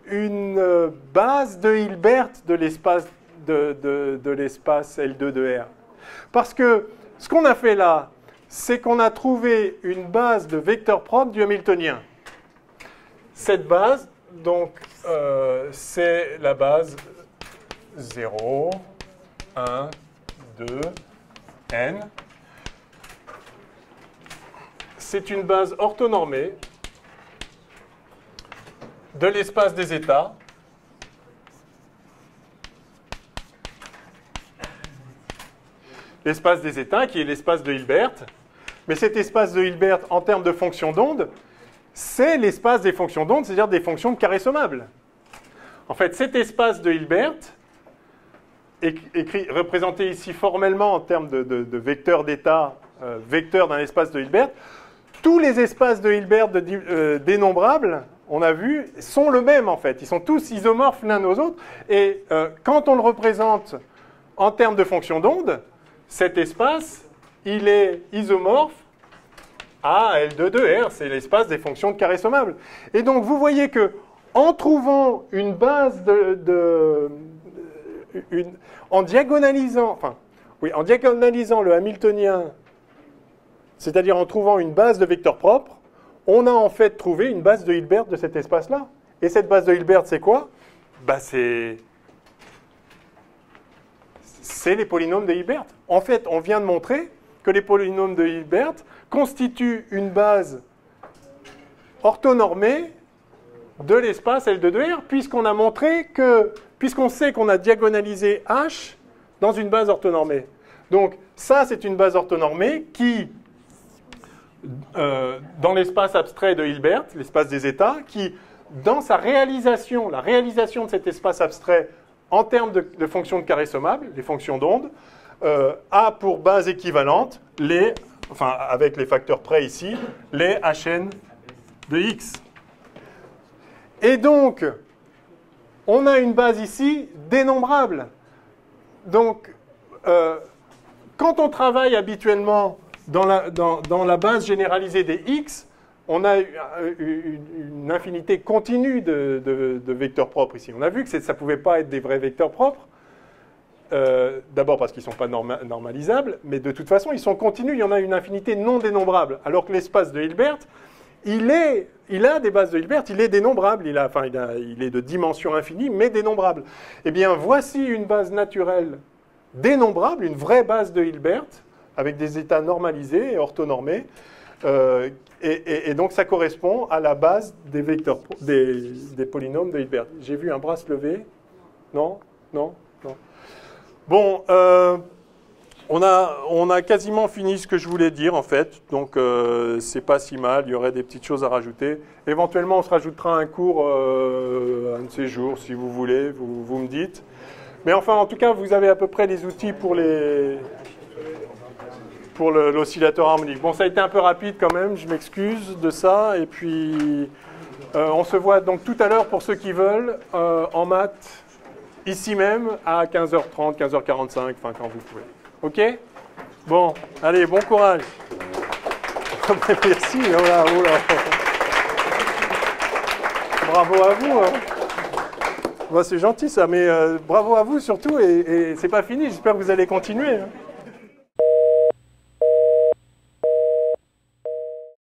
une base de Hilbert de l'espace de l'espace L2 de R. Parce que ce qu'on a fait là, c'est qu'on a trouvé une base de vecteur propre du hamiltonien. Cette base, donc, c'est la base 0, 1, 2, n. C'est une base orthonormée de l'espace des états. L'espace des états, qui est l'espace de Hilbert. Mais cet espace de Hilbert, en termes de fonctions d'onde, c'est l'espace des fonctions d'onde, c'est-à-dire des fonctions de carré sommable. En fait, cet espace de Hilbert, représenté ici formellement en termes de vecteur d'état, vecteur d'un espace de Hilbert, tous les espaces de Hilbert dénombrables, on a vu, sont le même en fait. Ils sont tous isomorphes l'un aux autres. Et quand on le représente en termes de fonctions d'onde, cet espace, il est isomorphe à L2 de R. C'est l'espace des fonctions de carré sommable. Et donc, vous voyez que en trouvant une base en diagonalisant le hamiltonien, c'est-à-dire en trouvant une base de vecteurs propres, on a en fait trouvé une base de Hilbert de cet espace-là. Et cette base de Hilbert, c'est quoi? C'est les polynômes de Hilbert. En fait, on vient de montrer que les polynômes de Hilbert constituent une base orthonormée de l'espace L2 de R, puisqu'on a montré que, puisqu'on sait qu'on a diagonalisé H dans une base orthonormée. Donc, ça, c'est une base orthonormée qui, dans l'espace abstrait de Hilbert, l'espace des états, qui, dans sa réalisation, la réalisation de cet espace abstrait en termes de fonctions de carré sommable, les fonctions d'onde, a pour base équivalente avec les facteurs près ici, les Hn de x. Et donc, on a une base ici dénombrable. Donc, quand on travaille habituellement dans la base généralisée des x, on a une infinité continue de vecteurs propres ici. On a vu que ça ne pouvait pas être des vrais vecteurs propres. D'abord parce qu'ils ne sont pas normalisables, mais de toute façon, ils sont continus. Il y en a une infinité non dénombrable. Alors que l'espace de Hilbert, il a des bases de Hilbert, il est dénombrable. Il est de dimension infinie, mais dénombrable. Eh bien, voici une base naturelle dénombrable, une vraie base de Hilbert, avec des états normalisés et orthonormés. Et donc, ça correspond à la base des vecteurs, des polynômes de Hilbert. J'ai vu un bras se lever. Non. Bon, on a quasiment fini ce que je voulais dire, en fait. Donc, c'est pas si mal. Il y aurait des petites choses à rajouter. Éventuellement, on se rajoutera un cours un de ces jours, si vous voulez. Vous me dites. Mais enfin, en tout cas, vous avez à peu près les outils pour les... pour l'oscillateur harmonique. Bon, ça a été un peu rapide quand même, je m'excuse de ça. Et puis, on se voit donc tout à l'heure pour ceux qui veulent, en maths, ici même, à 15h30, 15h45, enfin quand vous pouvez. OK? Bon, allez, bon courage. Merci. Oh là, oh là. Bravo à vous. Hein. Bah, c'est gentil ça, mais bravo à vous surtout. Et c'est pas fini, j'espère que vous allez continuer. Hein.